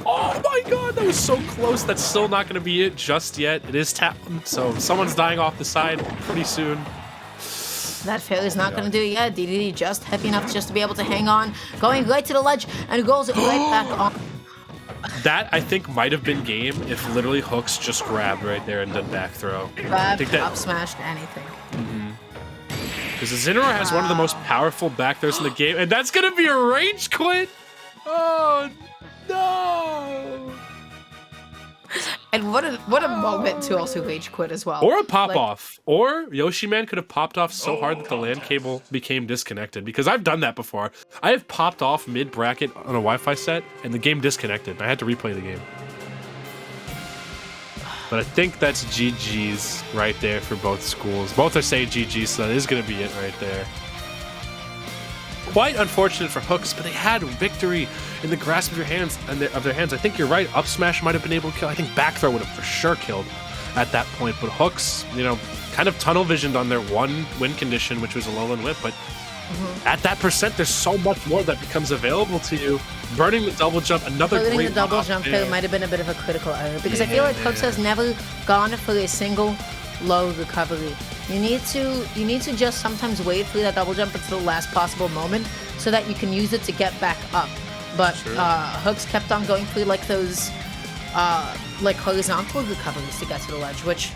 Oh my god, that was so close. That's still not going to be it just yet. It is tapped, so someone's dying off the side pretty soon. That failure's not going to do it yet. DDD just heavy enough just to be able to hang on. Going right to the ledge and goes right back on. That, I think, might have been game if literally Hooks just grabbed right there and did back throw. Grabbed, up smashed, anything. Because Incineroar has one of the most powerful back throws in the game, and that's going to be a rage quit? Oh, no! And what a moment to also rage quit as well. Or a pop off. Or Yoshi Man could have popped off so hard that the LAN cable became disconnected. Because I've done that before. I have popped off mid-bracket on a Wi-Fi set, and the game disconnected. I had to replay the game. But I think that's GG's right there for both schools. Both are saying GG, so that is going to be it right there. Quite unfortunate for Hooks, but they had victory in the grasp of their hands. I think you're right. Up smash might have been able to kill. I think back throw would have for sure killed at that point. But Hooks, kind of tunnel visioned on their one win condition, which was a Alolan whip. But At that percent, there's so much more that becomes available to you. Burning the double jump, another Putting great the double runoff jump there. there might have been a bit of a critical error because I feel like Hooks has never gone for a single low recovery. You need to just sometimes wait for that double jump until the last possible moment so that you can use it to get back up. But Hooks kept on going for like those like horizontal recoveries to get to the ledge, which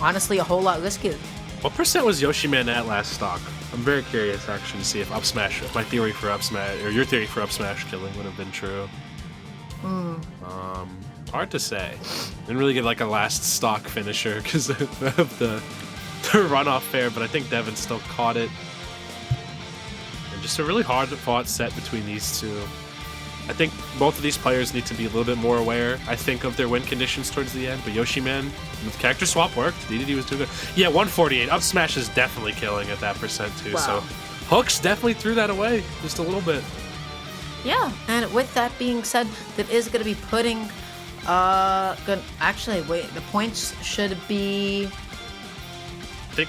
honestly a whole lot riskier. What percent was Yoshiman at last stock? I'm very curious actually to see if up smash, if my theory for up smash or your theory for up smash killing would have been true. Hard to say. Didn't really get like a last stock finisher because of the runoff fair, but I think Devin still caught it. And just a really hard fought set between these two. I think both of these players need to be a little bit more aware, I think, of their win conditions towards the end. But Yoshiman, with character swap worked. DDD was doing good. Yeah, 148. Up smash is definitely killing at that percent too. Wow. So Hooks definitely threw that away just a little bit. Yeah, and with that being said, that is going to be putting. Actually, wait. The points should be. I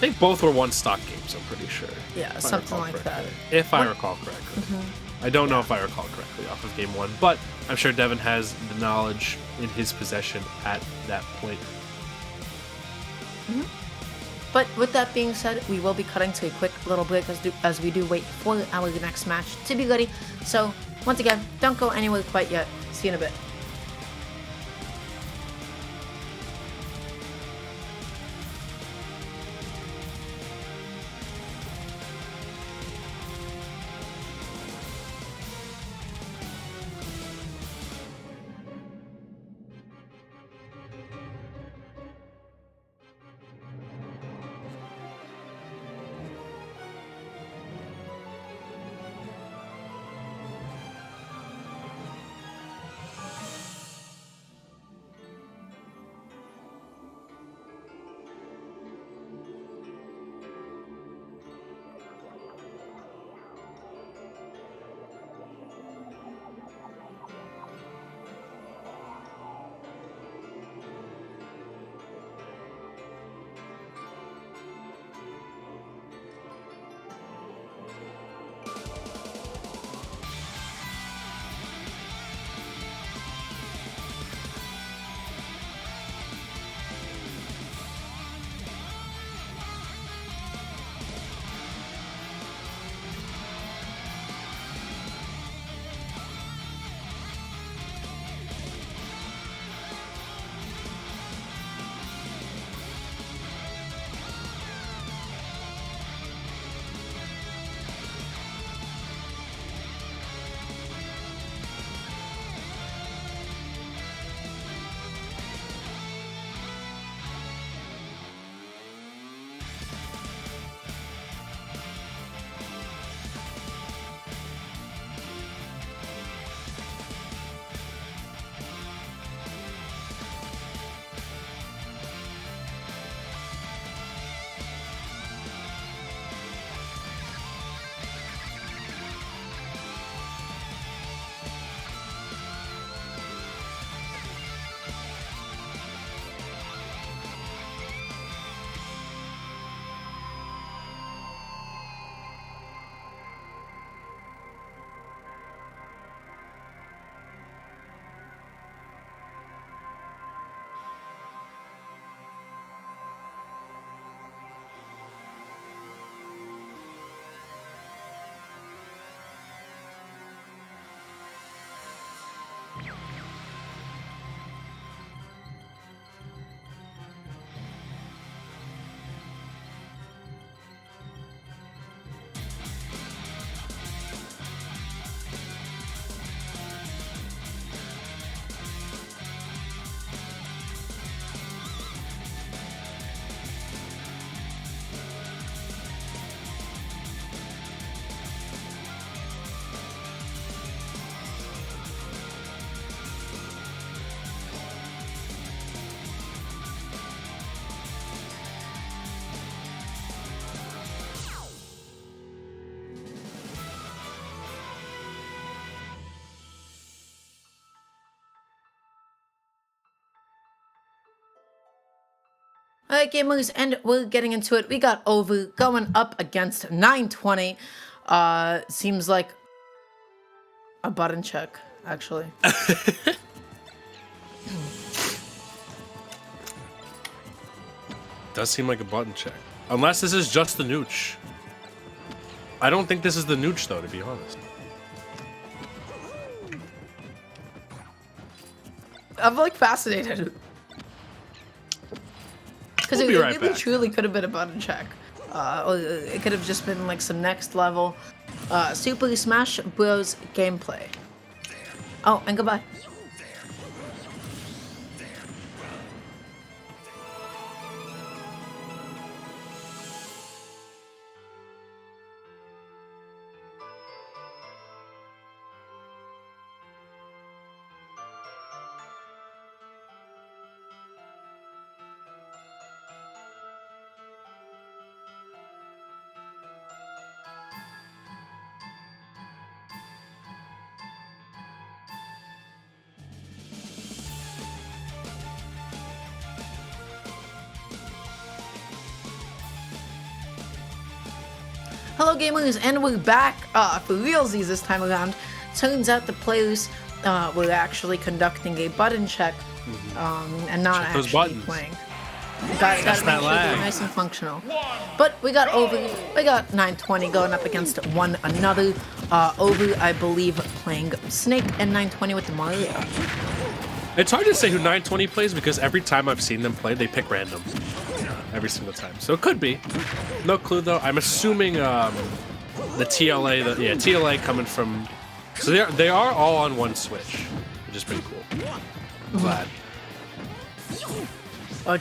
think both were one stock games. I'm pretty sure. Yeah, if I something recall like correctly. that. If I recall correctly. I don't know if I recall correctly off of game one, but I'm sure Devin has the knowledge in his possession at that point. But with that being said, we will be cutting to a quick little break as we do wait for our next match to be ready. So once again, don't go anywhere quite yet. See you in a bit. All right, gamers, and we're getting into it. We got Over going up against 920. Seems like a button check, actually. Does seem like a button check. Unless this is just the nooch. I don't think this is the nooch, though, to be honest. I'm like fascinated. Because We'll it be right really back. truly could have been a button check. Or it could have just been like some next level Super Smash Bros. Gameplay. Oh, and goodbye. Hello gamers, and we're back for realsies this time around. Turns out the players were actually conducting a button check and not Check those actually buttons. playing. Got to make sure that they're lag. nice and functional. But we got 920 going up against one another. Over, I believe, playing Snake, and 920 with the Mario. It's hard to say who 920 plays because every time I've seen them play, they pick random. Every single time. So it could be. No clue, though. I'm assuming the TLA, TLA coming from... So they are all on one Switch, which is pretty cool. Glad.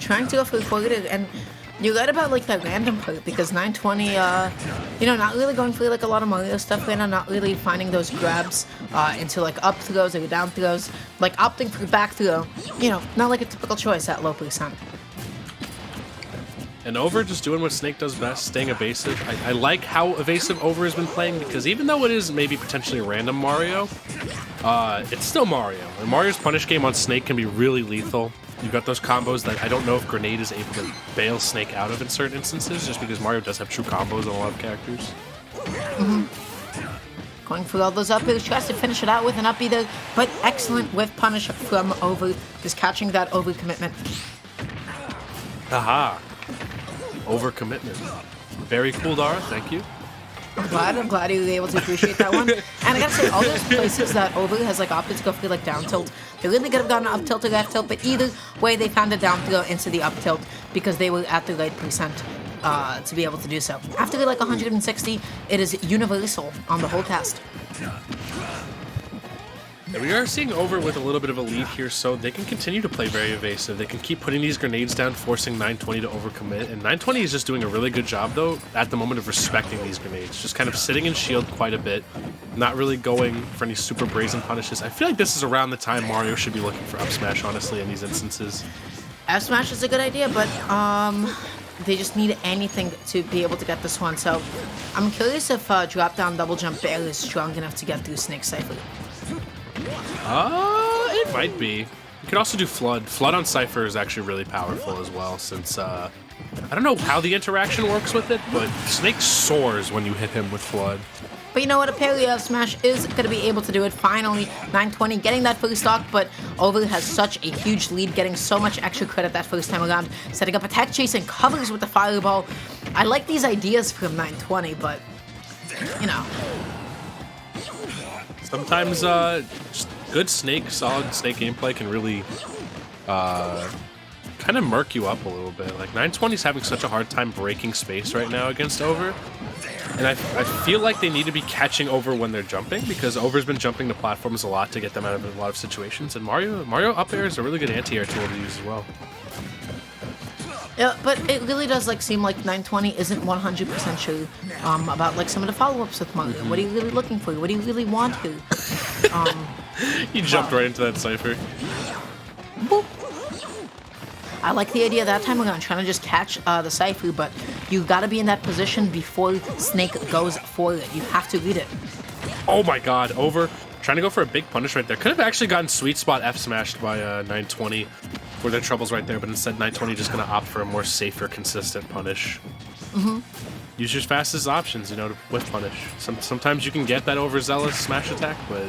Trying to go for the forwarded, and you're right about like that random part, because 920, not really going for like a lot of Mario stuff right now, not really finding those grabs into like up throws or down throws, like opting for back throw, not like a typical choice at low percent. And Over just doing what Snake does best, staying evasive. I like how evasive Over has been playing, because even though it is maybe potentially random Mario, it's still Mario. And Mario's punish game on Snake can be really lethal. You've got those combos that I don't know if Grenade is able to bail Snake out of in certain instances, just because Mario does have true combos on a lot of characters. Going for all those up airs, tries to finish it out with an up either, but excellent with punish from Over, just catching that over commitment. Haha. Overcommitment. Very cool, Dara. Thank you. I'm glad you were able to appreciate that one. And I gotta say, all those places that Over has like opted to go for like down tilt, they really could have gotten up tilt or left tilt, but either way they found a down throw into the up tilt because they were at the right percent to be able to do so. After like 160, it is universal on the whole cast. And we are seeing Over with a little bit of a lead here, so they can continue to play very evasive. They can keep putting these grenades down, forcing 920 to overcommit. And 920 is just doing a really good job, though, at the moment of respecting these grenades. Just kind of sitting in shield quite a bit, not really going for any super brazen punishes. I feel like this is around the time Mario should be looking for up smash, honestly, in these instances. F smash is a good idea, but they just need anything to be able to get this one. So I'm curious if drop down double jump bear is strong enough to get through Snake Cypher. It might be. You could also do Flood. Flood on Cypher is actually really powerful as well, since, I don't know how the interaction works with it, but Snake soars when you hit him with Flood. But you know what? Apparently F Smash is going to be able to do it. Finally, 920 getting that first stock, but Over has such a huge lead, getting so much extra credit that first time around, setting up attack chase and covers with the fireball. I like these ideas from 920, but, Sometimes, just good solid Snake gameplay can really, kind of murk you up a little bit. Like, 920's having such a hard time breaking space right now against Over. And I feel like they need to be catching Over when they're jumping, because Over's been jumping the platforms a lot to get them out of a lot of situations. And Mario up air is a really good anti-air tool to use as well. Yeah, but it really does seem like 920 isn't 100% sure about some of the follow-ups with Mario. What are you really looking for? What do you really want here? You jumped right into that Cypher. Boop. I like the idea that time around, trying to just catch the Cypher, but you gotta be in that position before Snake goes for it. You have to read it. Oh my god, Over trying to go for a big punish right there. Could have actually gotten sweet spot F smashed by 920. where their trouble's right there, but instead 920 just going to opt for a more safer, consistent punish. Use your fastest options, you know, to whiff punish. Sometimes you can get that overzealous smash attack, but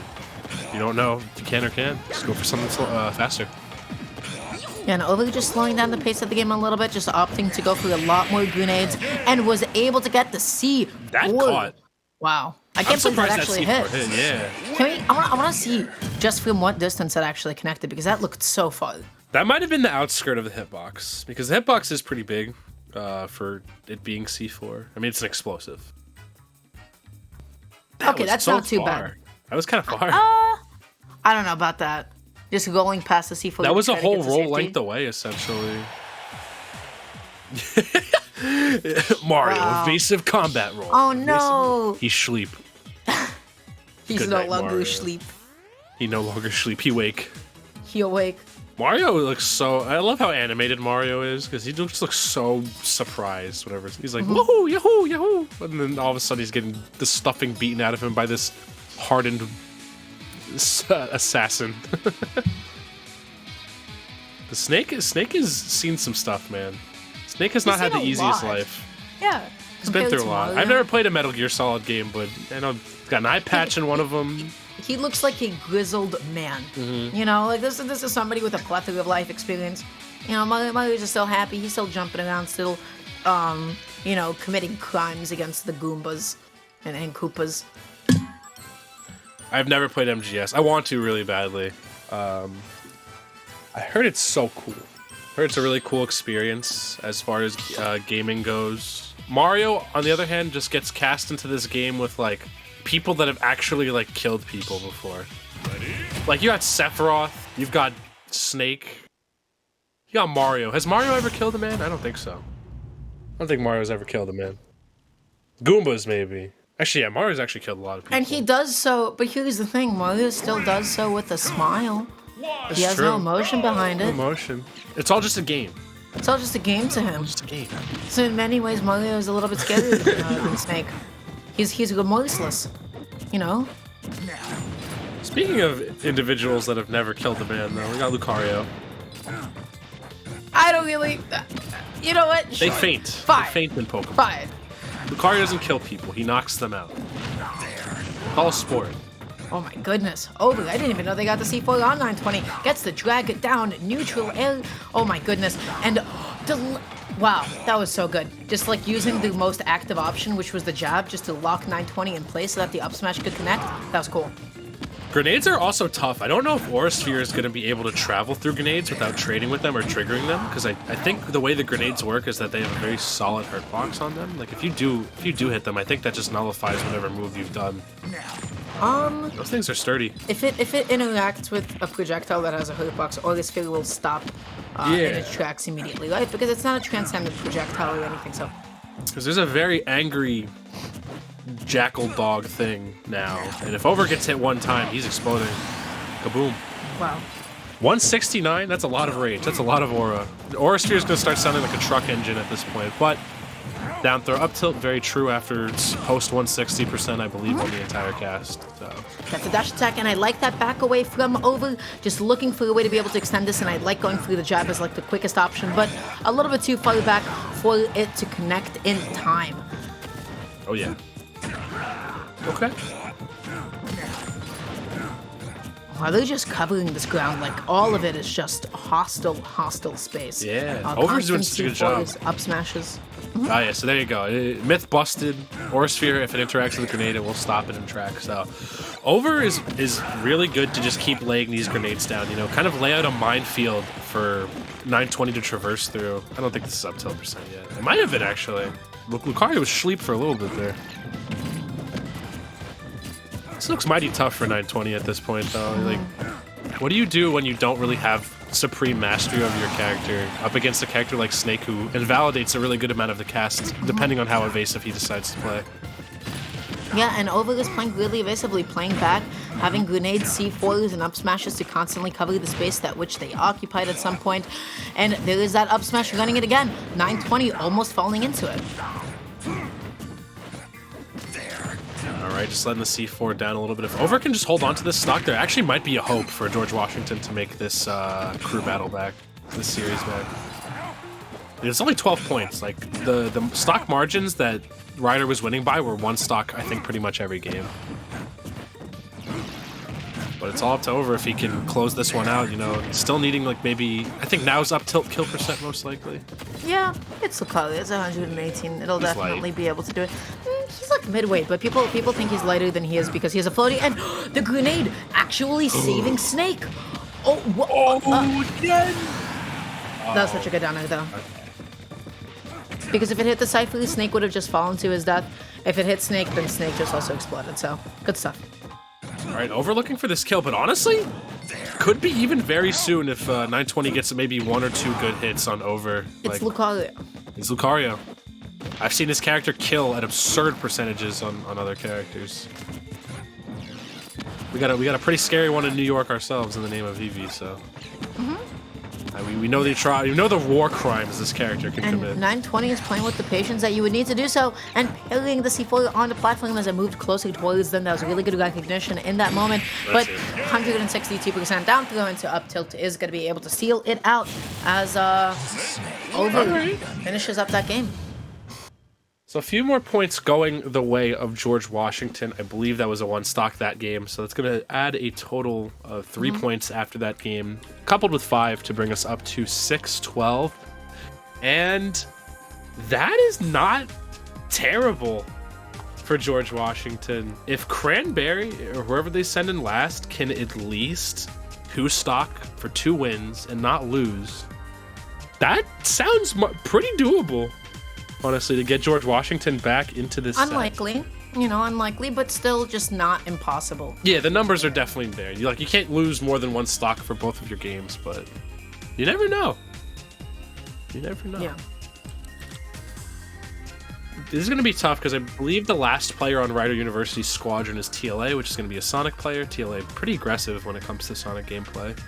you don't know if you can or can't. Just go for something faster. Yeah, and Over just slowing down the pace of the game a little bit, just opting to go for a lot more grenades, and was able to get the C. That caught. Wow. I can't believe that actually hit. Yeah. I want to see just from what distance that actually connected, because that looked so fun. That might have been the outskirt of the hitbox, because the hitbox is pretty big for it being C4. I mean, it's an explosive. Okay, that's so not too far. bad. That was kind of far. I don't know about that. Just going past the C4. That was a whole roll length away, essentially. Mario, evasive combat roll. Oh no! He's sleep. He's Good no night, longer Mario. asleep. He no longer sleep. He wake. He awake. Mario looks so. I love how animated Mario is because he just looks so surprised. Whatever. He's like, woohoo, yahoo, yahoo, and then all of a sudden he's getting the stuffing beaten out of him by this hardened assassin. The Snake has seen some stuff, man. Snake has not had the easiest life. Yeah. He's been through a lot. I've never played a Metal Gear Solid game, but I know he's got an eye patch in one of them. He looks like a grizzled man. You know, like this is somebody with a plethora of life experience. You know, Mario's just still happy. He's still jumping around, still, you know, committing crimes against the Goombas and Koopas. I've never played MGS. I want to really badly. I heard it's so cool. I heard it's a really cool experience as far as gaming goes. Mario, on the other hand, just gets cast into this game with like people that have actually like killed people before. Like you got Sephiroth, you've got Snake, you got Mario. Has Mario ever killed a man? I don't think so. I don't think Mario's ever killed a man. Goombas maybe. Actually, yeah, Mario's actually killed a lot of people. And he does so, but here's the thing, Mario still does so with a smile. He has no emotion behind it. No emotion. It's all just a game. It's all just a game to him. Just a game. So in many ways, Mario is a little bit scarier than Snake. He's remorseless, you know? Speaking of individuals that have never killed a man, though, we got Lucario. I don't really... You know what? They Sure. faint. Fine. They faint in Pokemon. Fine. Lucario doesn't kill people. He knocks them out. All sport. Oh my goodness. Over. I didn't even know they got the C4 on 920. Gets the drag it down. Neutral air. Oh my goodness. And... wow, that was so good. Just like using the most active option, which was the jab, just to lock 920 in place so that the up smash could connect. That was cool. Grenades are also tough. I don't know if Aura Sphere is going to be able to travel through grenades without trading with them or triggering them, because I think the way the grenades work is that they have a very solid hurt box on them. Like if you do hit them, I think that just nullifies whatever move you've done. Those things are sturdy. If it interacts with a projectile that has a hurt box, Aura Sphere will stop in its tracks immediately, right? Because it's not a transcendent projectile or anything, so... Because there's a very angry jackal dog thing now, and if Over gets hit one time, he's exploding. Kaboom. Wow. 169, that's a lot of rage. That's a lot of aura. The Aura Sphere is going to start sounding like a truck engine at this point, but down throw, up tilt, very true after post 160%, I believe, on the entire cast. So. That's a dash attack, and I like that back away from Over, just looking for a way to be able to extend this, and I like going through the jab as like the quickest option, but a little bit too far back for it to connect in time. Oh yeah. Okay. Are they just covering this ground? Like, all of it is just hostile space. Yeah, Over's doing such a good job. Up smashes. Ah, yeah, so there you go. Myth busted. Aura Sphere, if it interacts with a grenade, it will stop it in track. So, Over is really good to just keep laying these grenades down, you know, kind of lay out a minefield for 920 to traverse through. I don't think this is up tilt percent yet. It might have been, actually. Lucario was sleep for a little bit there. This looks mighty tough for 920 at this point, though. Like, what do you do when you don't really have supreme mastery of your character up against a character like Snake, who invalidates a really good amount of the cast, depending on how evasive he decides to play? Yeah, and Over is playing really evasively, playing back, having grenades, C4s, and up smashes to constantly cover the space that which they occupied at some point. And there is that up smash running it again. 920 almost falling into it. Alright, just letting the C4 down a little bit. If Over can just hold on to this stock, there actually might be a hope for George Washington to make this crew battle back. this series, man. It's only 12 points. Like the stock margins that Ryder was winning by were 1 stock, I think, pretty much every game. But it's all up to Over if he can close this one out. You know, still needing like maybe I think now's up tilt kill percent most likely. Yeah, it's Lucario. It's 118. It'll He's definitely light. be able to do it. He's like midweight, but people think he's lighter than he is because he has a floaty and the grenade actually saving Snake. Oh, again! That was such a good down air though. Because if it hit the Cypher, Snake would have just fallen to his death. If it hit Snake, then Snake just also exploded. So good stuff. All right, Over looking for this kill, but honestly, could be even very soon if 920 gets maybe 1 or 2 good hits on Over. It's Lucario. It's Lucario. I've seen this character kill at absurd percentages on other characters. We got a pretty scary one in New York ourselves in the name of Eevee, so. We know the war crimes this character can And commit. 920 is playing with the patience that you would need to do so, and parrying the C4 on the platform as it moved closer towards them. That was really good recognition in that moment. But 162% down throw into up tilt is going to be able to seal it out as Over finishes up that game. So a few more points going the way of George Washington. I believe that was a 1 stock that game. So that's going to add a total of 3 points after that game, coupled with 5 to bring us up to 6-12. And that is not terrible for George Washington. If Cranberry or whoever they send in last can at least 2 stock for 2 wins and not lose, that sounds pretty doable. Honestly, to get George Washington back into this Unlikely, unlikely, but still just not impossible. Yeah, the numbers are definitely there. You can't lose more than 1 stock for both of your games, but you never know. You never know. Yeah. This is going to be tough because I believe the last player on Rider University's squadron is TLA, which is going to be a Sonic player. TLA pretty aggressive when it comes to Sonic gameplay.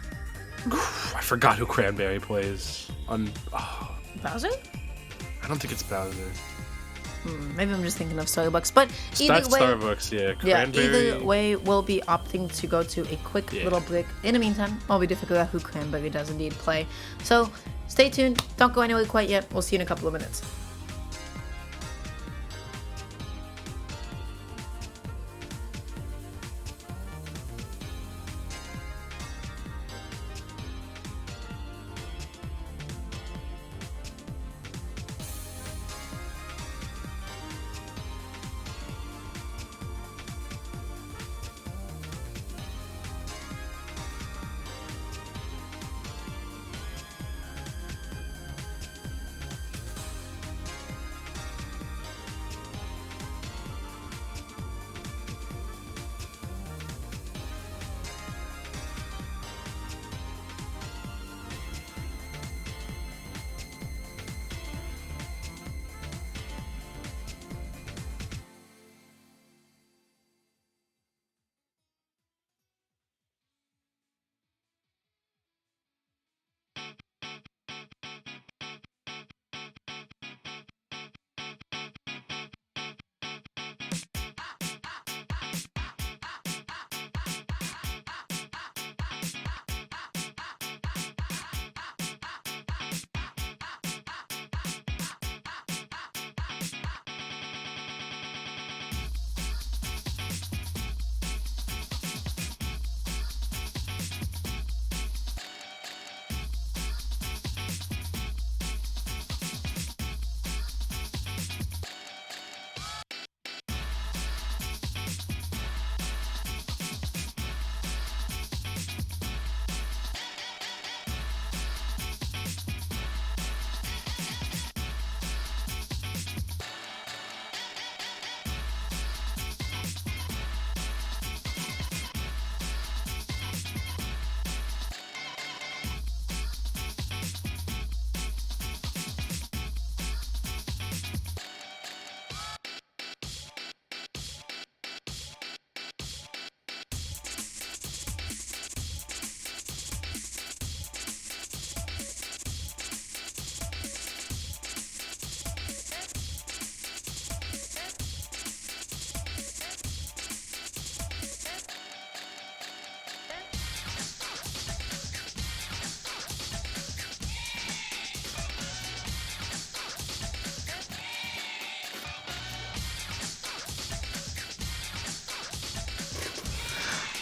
I forgot who Cranberry plays on. Bowser? I don't think it's Bowser. Maybe I'm just thinking of Starbucks, but either That's way, Starbucks, yeah. yeah. Cranberry. Either way, we'll be opting to go to a quick little break. In the meantime, while we do figure out who Cranberry does indeed play, so stay tuned. Don't go anywhere quite yet. We'll see you in a couple of minutes.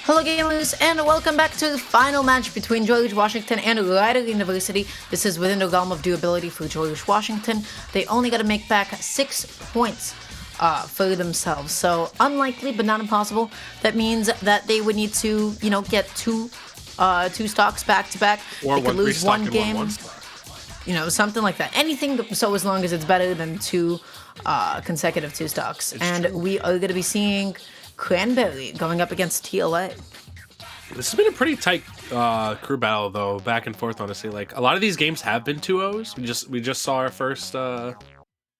Hello gamers, and welcome back to the final match between George Washington and Rider University. This is within the realm of doability for George Washington. They only got to make back 6 points for themselves, so unlikely but not impossible. That means that they would need to, get two stocks back to back. Or they could lose one game, one stock. Something like that. Anything, so as long as it's better than two consecutive 2 stocks. And we are going to be seeing Cranberry going up against TLA. This has been a pretty tight crew battle, though, back and forth, honestly. Like, a lot of these games have been 2-0s. We just saw our first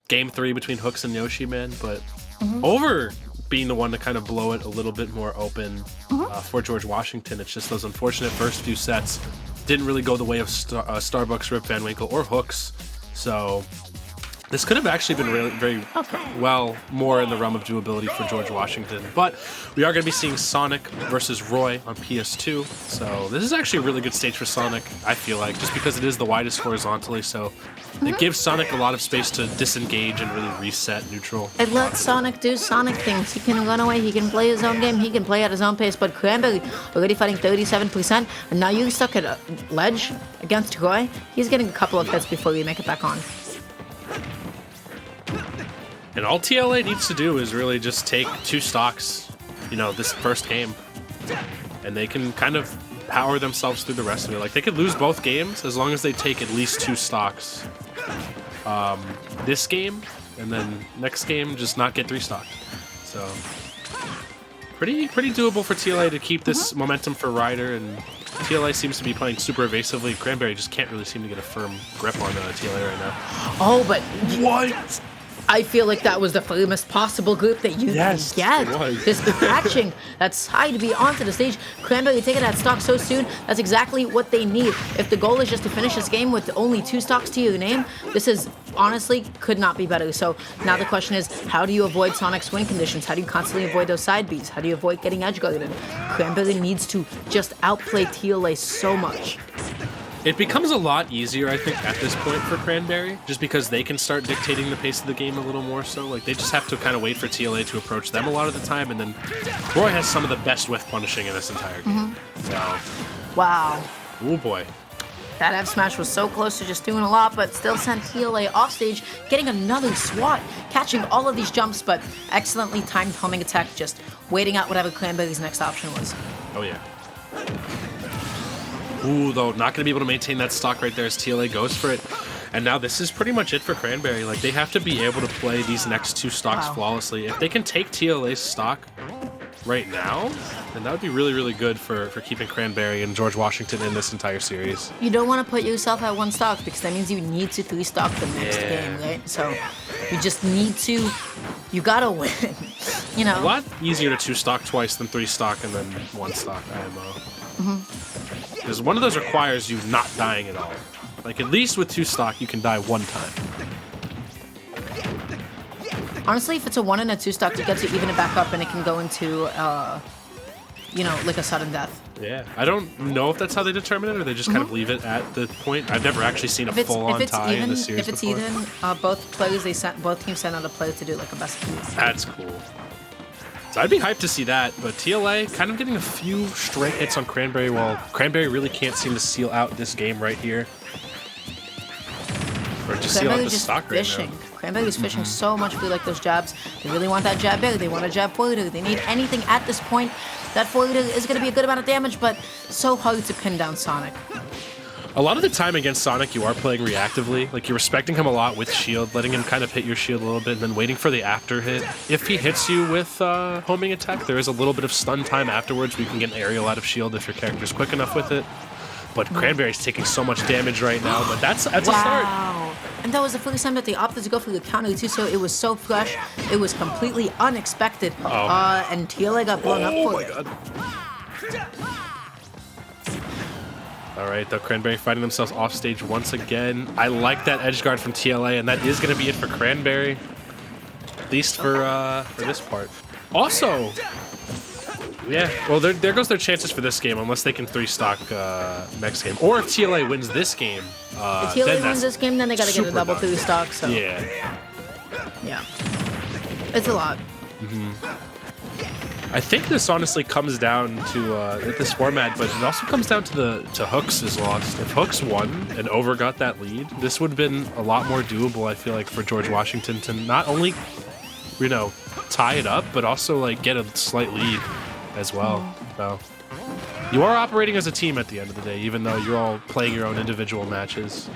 game 3 between Hooks and Yoshi, man, but Over being the one to kind of blow it a little bit more open for George Washington. It's just those unfortunate first few sets didn't really go the way of Starbucks, Rip Van Winkle, or Hooks, so this could have actually been really very well more in the realm of doability for George Washington. But we are going to be seeing Sonic versus Roy on PS2. So this is actually a really good stage for Sonic, I feel like, just because it is the widest horizontally. So it gives Sonic a lot of space to disengage and really reset neutral. It lets Sonic do Sonic things. He can run away, he can play his own game, he can play at his own pace. But Cranberry already fighting 37%. And now you're stuck at a ledge against Roy. He's getting a couple of hits before you make it back on. And all TLA needs to do is really just take 2 stocks, this first game. And they can kind of power themselves through the rest of it. Like, they could lose both games as long as they take at least 2 stocks. This game, and then next game, just not get 3 stocked. So, pretty doable for TLA to keep this momentum for Ryder, and TLA seems to be playing super evasively. Cranberry just can't really seem to get a firm grip on TLA right now. Oh, but... What? I feel like that was the firmest possible group that you can get. It was. Just patching that side B onto the stage. Cranberry taking that stock so soon, that's exactly what they need. If the goal is just to finish this game with only 2 stocks to your name, this is honestly could not be better. So now the question is, how do you avoid Sonic's win conditions? How do you constantly avoid those side Bs? How do you avoid getting edge guarded? Cranberry needs to just outplay TLA so much. It becomes a lot easier, I think, at this point for Cranberry, just because they can start dictating the pace of the game a little more so. Like, they just have to kind of wait for TLA to approach them a lot of the time, and then Roy has some of the best whiff punishing in this entire game. So, wow. Oh boy. That F smash was so close to just doing a lot, but still sent TLA off stage, getting another swat, catching all of these jumps, but excellently timed homing attack, just waiting out whatever Cranberry's next option was. Oh yeah. Ooh, though, not going to be able to maintain that stock right there as TLA goes for it. And now this is pretty much it for Cranberry. Like, they have to be able to play these next 2 stocks flawlessly. If they can take TLA's stock right now, then that would be really, really good for keeping Cranberry and George Washington in this entire series. You don't want to put yourself at 1 stock because that means you need to 3 stock the next game, right? So you just need to, you gotta win, A lot easier to 2 stock twice than 3 stock and then 1 stock IMO. Because one of those requires you not dying at all. Like, at least with 2 stock, you can die 1 time. Honestly, if it's a 1 and a 2 stock, it gets you even it back up and it can go into, like a sudden death. Yeah. I don't know if that's how they determine it, or they just kind of leave it at the point. I've never actually seen a full-on tie in the series If it's before. even, both teams send out a player to do, like, a best of 2. That's cool. So I'd be hyped to see that, but TLA kind of getting a few straight hits on Cranberry while Cranberry really can't seem to seal out this game right here. Or just seal out the stock right now. Cranberry's fishing so much for like those jabs. They really want that jab big. They want a jab forwarder. They need anything at this point. That forwarder is going to be a good amount of damage, but so hard to pin down Sonic. A lot of the time against Sonic, you are playing reactively. Like, you're respecting him a lot with shield, letting him kind of hit your shield a little bit, and then waiting for the after hit. If he hits you with homing attack, there is a little bit of stun time afterwards where you can get an aerial out of shield if your character's quick enough with it. But Cranberry's taking so much damage right now, but that's a start. Wow. And that was the first time that they opted to go for the counter too, so it was so fresh. It was completely unexpected. And TLA got blown up for it. God. All right, the Cranberry fighting themselves off stage once again. I like that edge guard from TLA, and that is going to be it for Cranberry, at least for this part. Also, yeah, well, there goes their chances for this game, unless they can 3-stock next game. Or if TLA wins this game, if TLA wins this game, then they got to get a double 3-stock. So yeah, yeah, it's a lot. I think this honestly comes down to this format, but it also comes down to Hooks is lost. If Hooks won and Over got that lead, this would have been a lot more doable, I feel like, for George Washington to not only, you know, tie it up, but also like get a slight lead as well. So you are operating as a team at the end of the day, even though you're all playing your own individual matches.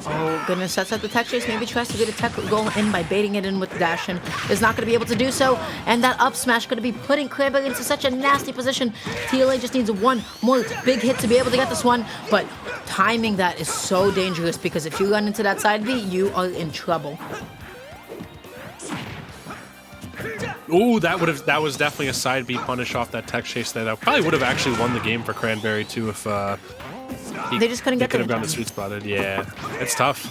Oh, goodness, sets up the tech chase. Maybe tries to get a tech goal in by baiting it in with the dash and is not going to be able to do so. And that up smash going to be putting Cranberry into such a nasty position. TLA just needs one more big hit to be able to get this one. But timing that is so dangerous because if you run into that side B, you are in trouble. Ooh, that was definitely a side B punish off that tech chase there. That probably would have actually won the game for Cranberry too if They just couldn't get could have gotten the sweet spotted. Yeah, it's tough.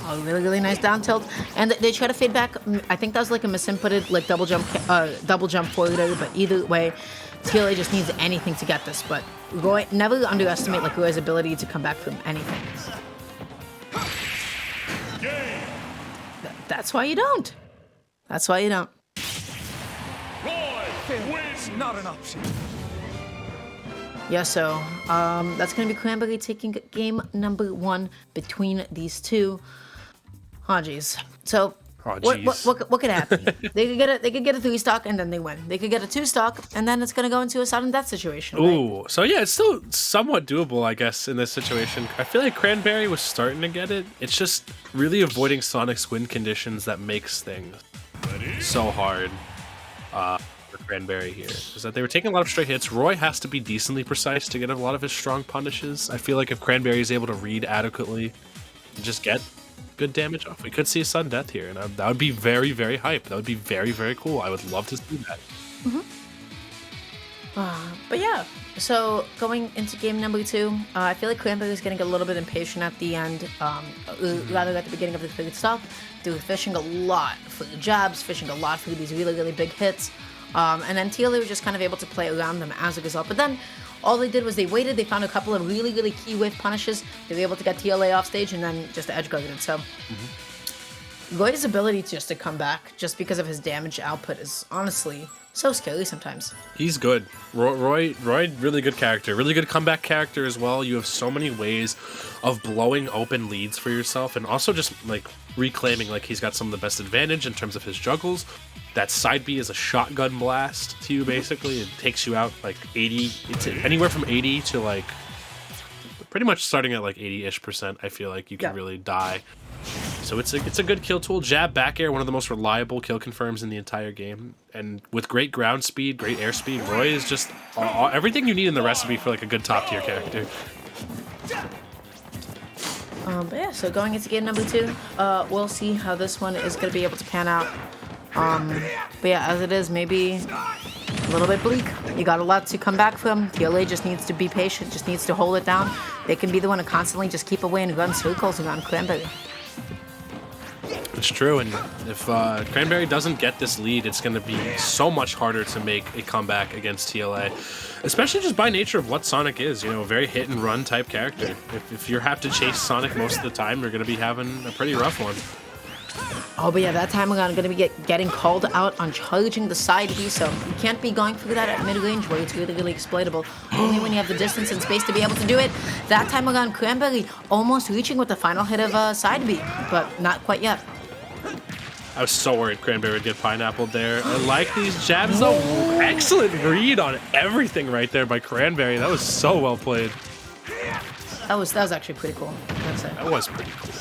Oh, really, really nice down tilt. And they try to fade back. I think that was like a misinputted like double jump forward there, but either way, TLA just needs anything to get this. But Roy, never underestimate like Roy's ability to come back from anything. That's why you don't. That's why you don't. Not an option. Yeah, so that's going to be Cranberry taking game number 1 between these two. Oh, geez. So what could happen? They could get a 3 stock and then they win. They could get a 2 stock and then it's going to go into a sudden death situation. Right? Ooh, so yeah, it's still somewhat doable, I guess, in this situation. I feel like Cranberry was starting to get it. It's just really avoiding Sonic's win conditions that makes things so hard. For Cranberry here is that they were taking a lot of straight hits. Roy has to be decently precise to get a lot of his strong punishes. I feel like if Cranberry is able to read adequately and just get good damage off, we could see a sudden death here, and that would be very, very hype. That would be very, very cool. I would love to see that. But yeah, so going into game number 2, I feel like Cranberry is getting a little bit impatient at the end, rather at the beginning of the 3rd stock. They were fishing a lot for the jabs, fishing a lot for these really, really big hits. And then TLA was just kind of able to play around them as a result. But then all they did was they waited, they found a couple of really, really key wave punishes. They were able to get TLA off stage and then just edge guarded it. So Roy's ability just to come back just because of his damage output is honestly so scary sometimes. He's good. Roy, really good character. Really good comeback character as well. You have so many ways of blowing open leads for yourself and also just like reclaiming like he's got some of the best advantage in terms of his juggles. That side B is a shotgun blast to you, basically. It takes you out like 80, it's anywhere from 80 to like pretty much starting at like 80-ish%. I feel like you can really die. So it's a good kill tool. Jab back air, one of the most reliable kill confirms in the entire game. And with great ground speed, great air speed, Roy is just everything you need in the recipe for like a good top tier character. But yeah, so going into game number 2, we'll see how this one is going to be able to pan out. But yeah, as it is, maybe a little bit bleak. You got a lot to come back from. TLA just needs to be patient, just needs to hold it down. They can be the one to constantly just keep away and run circles around Cranberry. It's true, and if Cranberry doesn't get this lead, it's going to be so much harder to make a comeback against TLA, especially just by nature of what Sonic is, you know, a very hit-and-run type character. If you have to chase Sonic most of the time, you're going to be having a pretty rough one. Oh, but yeah, that time around, going to be getting called out on charging the side B, so you can't be going through that at mid-range where it's really, really exploitable. Only when you have the distance and space to be able to do it. That time around, Cranberry almost reaching with the final hit of side B, but not quite yet. I was so worried Cranberry would get pineappled there. I like these jabs, though. Excellent read on everything right there by Cranberry. That was so well played. That was actually pretty cool. That's it. That was pretty cool.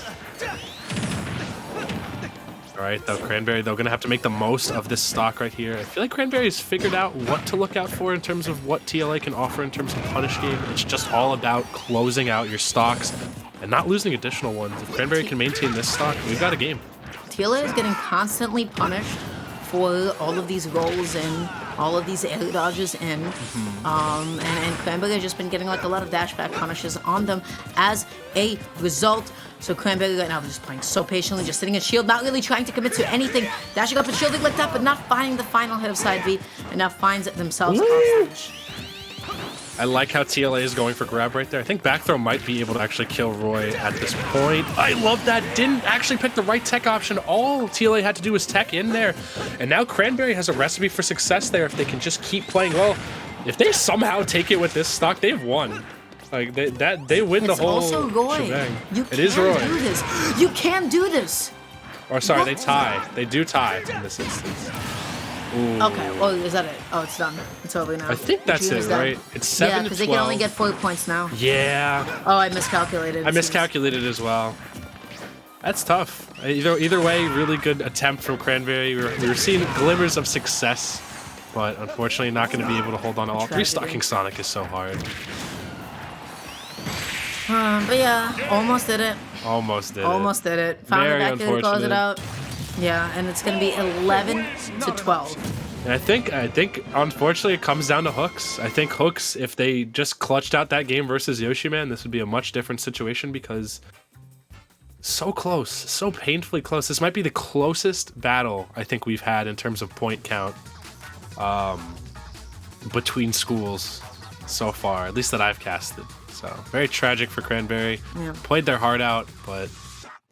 All right, though, Cranberry, though, going to have to make the most of this stock right here. I feel like Cranberry's figured out what to look out for in terms of what TLA can offer in terms of punish game. It's just all about closing out your stocks and not losing additional ones. If Cranberry can maintain this stock, we've got a game. TLA is getting constantly punished for all of these rolls in, all of these air dodges in, and Cranberry has just been getting like a lot of dashback punishes on them as a result. So Cranberry right now is just playing so patiently, just sitting in shield, not really trying to commit to anything, dashing up and shielding like that, but not finding the final hit of side B, and now finds themselves off stage. I like how TLA is going for grab right there. I think back throw might be able to actually kill Roy at this point. I love that. Didn't actually pick the right tech option. All TLA had to do was tech in there. And now Cranberry has a recipe for success there if they can just keep playing well. If they somehow take it with this stock, they've won. Like they win the whole also Roy. shebang. You It is Roy. do this. You can do this. Or sorry, they tie. They do tie in this instance. Ooh. Okay, well, is that it? Oh, it's done. It's over now. I think that's it, right? It's 7 Yeah, to 12. because they can only get 4 points now. Yeah. Oh, I miscalculated. I miscalculated as well. That's tough. Either way, really good attempt from Cranberry. We were seeing glimmers of success, but unfortunately not going to be able to hold on to all. Restocking Sonic is so hard. But yeah, almost did it. Almost did Almost did it. Found Very it back here to close it unfortunate. out. Yeah, and it's going to be 11 to 12. And I think unfortunately it comes down to Hooks. I think Hooks, if they just clutched out that game versus Yoshi Man, this would be a much different situation because so close, so painfully close. This might be the closest battle I think we've had in terms of point count between schools so far, at least that I've casted. So very tragic for Cranberry. Yeah. Played their heart out, but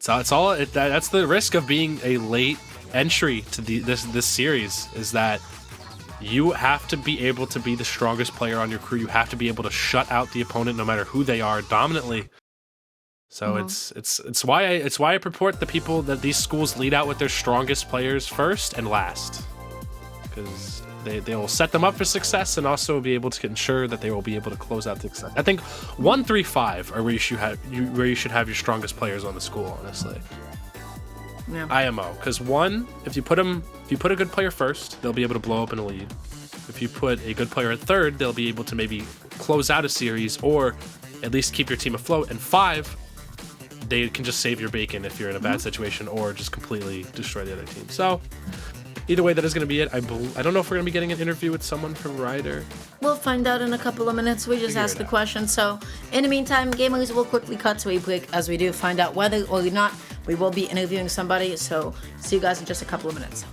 that's the risk of being a late entry to this series, is that you have to be able to be the strongest player on your crew. You have to be able to shut out the opponent no matter who they are dominantly. So it's why I purport the people that these schools lead out with their strongest players first and last, because they will set them up for success and also be able to ensure that they will be able to close out the success. I think 1, 3, 5 are where you should have your strongest players on the school, honestly. Yeah. IMO, because 1, if you put a good player first, they'll be able to blow up in a lead. If you put a good player at third, they'll be able to maybe close out a series or at least keep your team afloat. And 5, they can just save your bacon if you're in a bad situation or just completely destroy the other team. So either way, that is going to be it. I don't know if we're going to be getting an interview with someone from Ryder. We'll find out in a couple of minutes. We just asked the question. So in the meantime, Gamers will quickly cut to a break as we do find out whether or not we will be interviewing somebody. So see you guys in just a couple of minutes.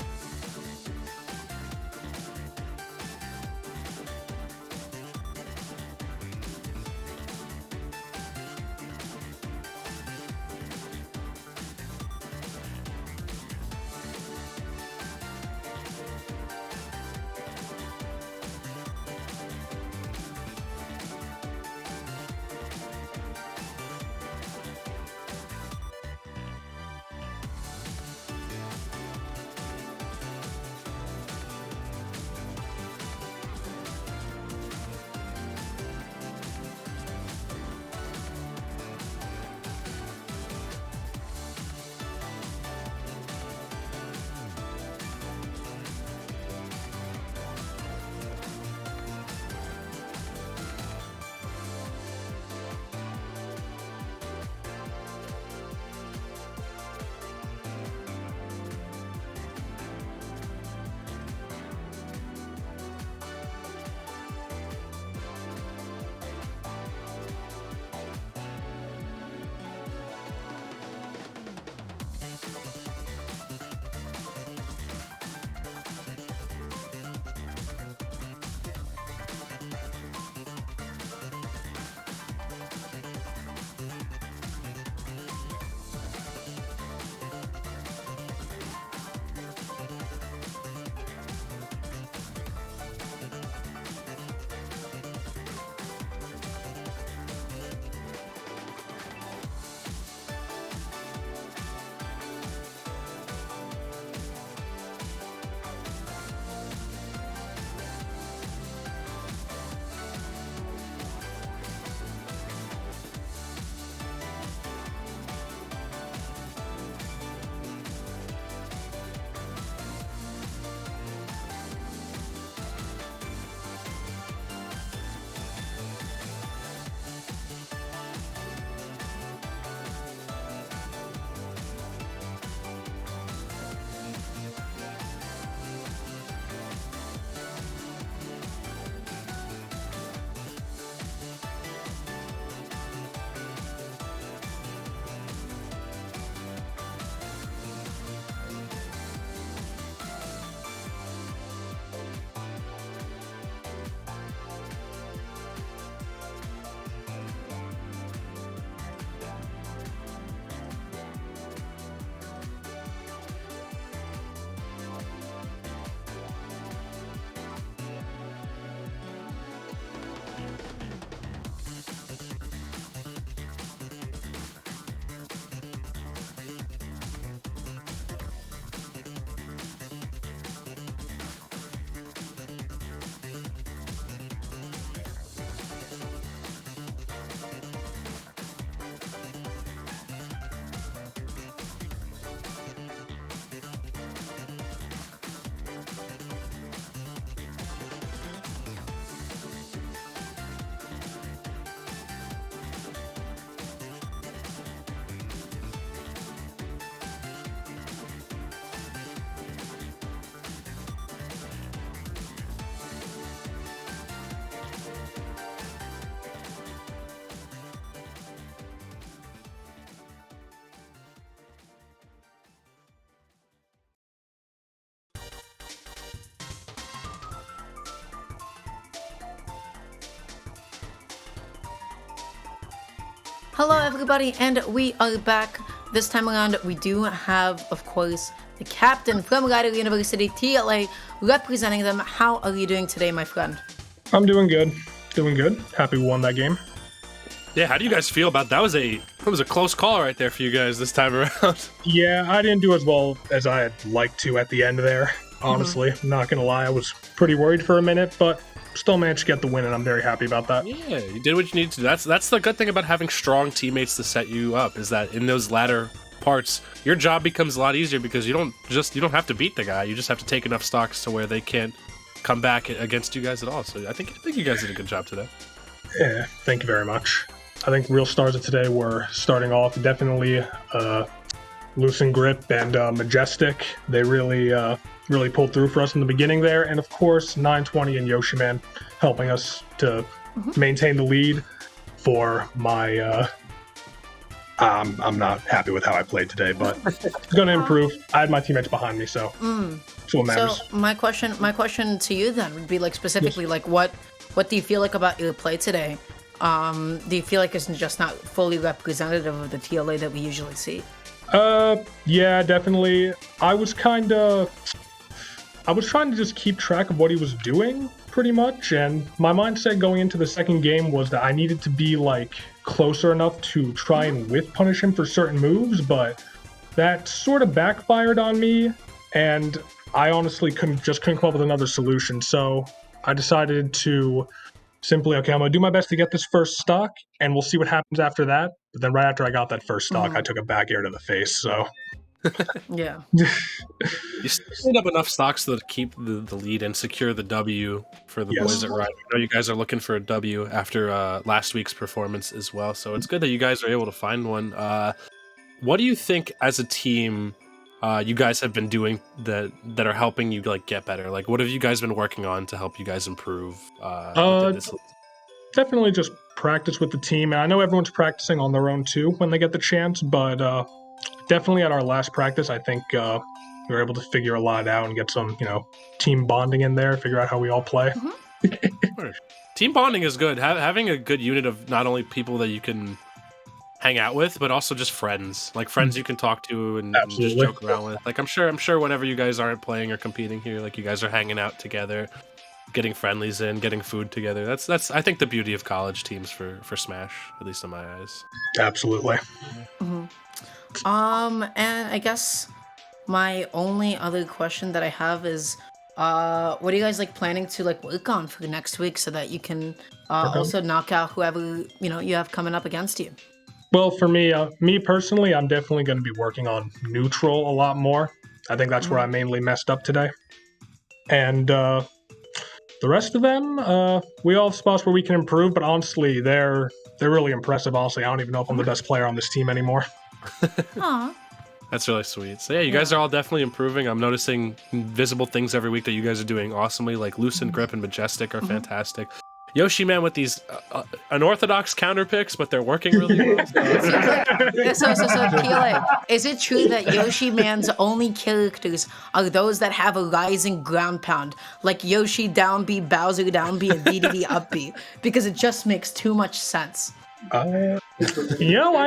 Hello, everybody, and we are back. This time around, we do have, of course, the captain from Rider University, TLA, representing them. How are you doing today, my friend? I'm doing good. Doing good. Happy we won that game. Yeah, how do you guys feel about that? That was a close call right there for you guys this time around. Yeah, I didn't do as well as I'd like to at the end there. Honestly, not gonna lie, I was pretty worried for a minute, but still managed to get the win, and I'm very happy about that. Yeah, you did what you needed to do. That's the good thing about having strong teammates to set you up, is that in those latter parts, your job becomes a lot easier because you don't have to beat the guy. You just have to take enough stocks to where they can't come back against you guys at all. So I think you guys did a good job today. Yeah, thank you very much. I think real stars of today were starting off definitely Loose Grip and Majestic. They really pulled through for us in the beginning there, and of course 920 and Yoshiman helping us to maintain the lead. For my I'm not happy with how I played today, but it's going to improve. I had my teammates behind me, so it's what matters. So my question to you then would be like specifically like what do you feel like about your play today? Do you feel like it's just not fully representative of the TLA that we usually see? Yeah, definitely. I was trying to just keep track of what he was doing, pretty much, and my mindset going into the second game was that I needed to be, like, closer enough to try and punish him for certain moves, but that sort of backfired on me, and I honestly couldn't come up with another solution, so I decided to simply, okay, I'm going to do my best to get this first stock, and we'll see what happens after that. But then right after I got that first stock, I took a back air to the face, so... Yeah. You still up enough stocks to keep the lead and secure the W for the boys at Rider. I know you guys are looking for a W after last week's performance as well, so it's good that you guys are able to find one. What do you think as a team you guys have been doing that are helping you like get better? Like, what have you guys been working on to help you guys improve? Definitely just practice with the team. And I know everyone's practicing on their own too when they get the chance, but definitely at our last practice, I think we were able to figure a lot out and get some, team bonding in there, figure out how we all play. Team bonding is good. Having a good unit of not only people that you can hang out with, but also just friends, like friends you can talk to and just joke around with. Like I'm sure whenever you guys aren't playing or competing here, like you guys are hanging out together, getting friendlies in, getting food together. That's I think the beauty of college teams for Smash, at least in my eyes. Absolutely. And I guess my only other question that I have is, what are you guys like planning to like work on for next week so that you can also knock out whoever you have coming up against you? Well, for me personally, I'm definitely going to be working on neutral a lot more. I think that's where I mainly messed up today. And the rest of them, we all have spots where we can improve, but honestly, they're really impressive. Honestly, I don't even know if I'm the best player on this team anymore. Aw. That's really sweet. So yeah, you guys are all definitely improving. I'm noticing visible things every week that you guys are doing awesomely, like Loose Grip and Majestic are fantastic. Yoshiman with these unorthodox counter picks, but they're working really well. So PLA, is it true that Yoshiman's only characters are those that have a rising ground pound, like Yoshi down B, Bowser down B, and DDD up B? Because it just makes too much sense. I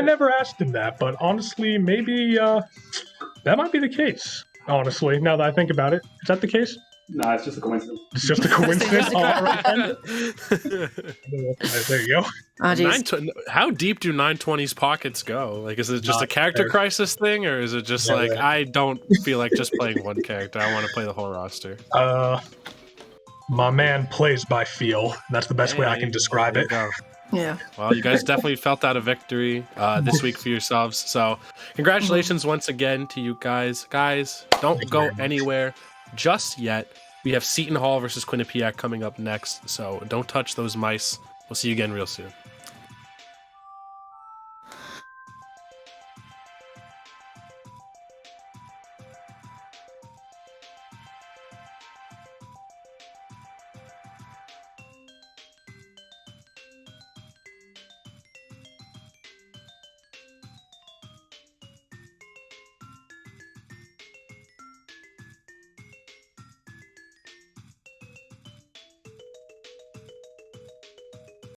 never asked him that, but honestly, maybe that might be the case. Honestly, now that I think about it, is that the case? No, it's just a coincidence. It's just a coincidence. All right, then. There you go. How deep do 920's pockets go? Like, is it just a character crisis thing, or is it just I don't feel like just playing one character? I want to play the whole roster. My man plays by feel. That's the best way I can describe it. Yeah. Well, you guys definitely felt out a victory this week for yourselves. So, congratulations once again to you guys. Guys, don't go anywhere just yet. We have Seton Hall versus Quinnipiac coming up next, so don't touch those mice. We'll see you again real soon.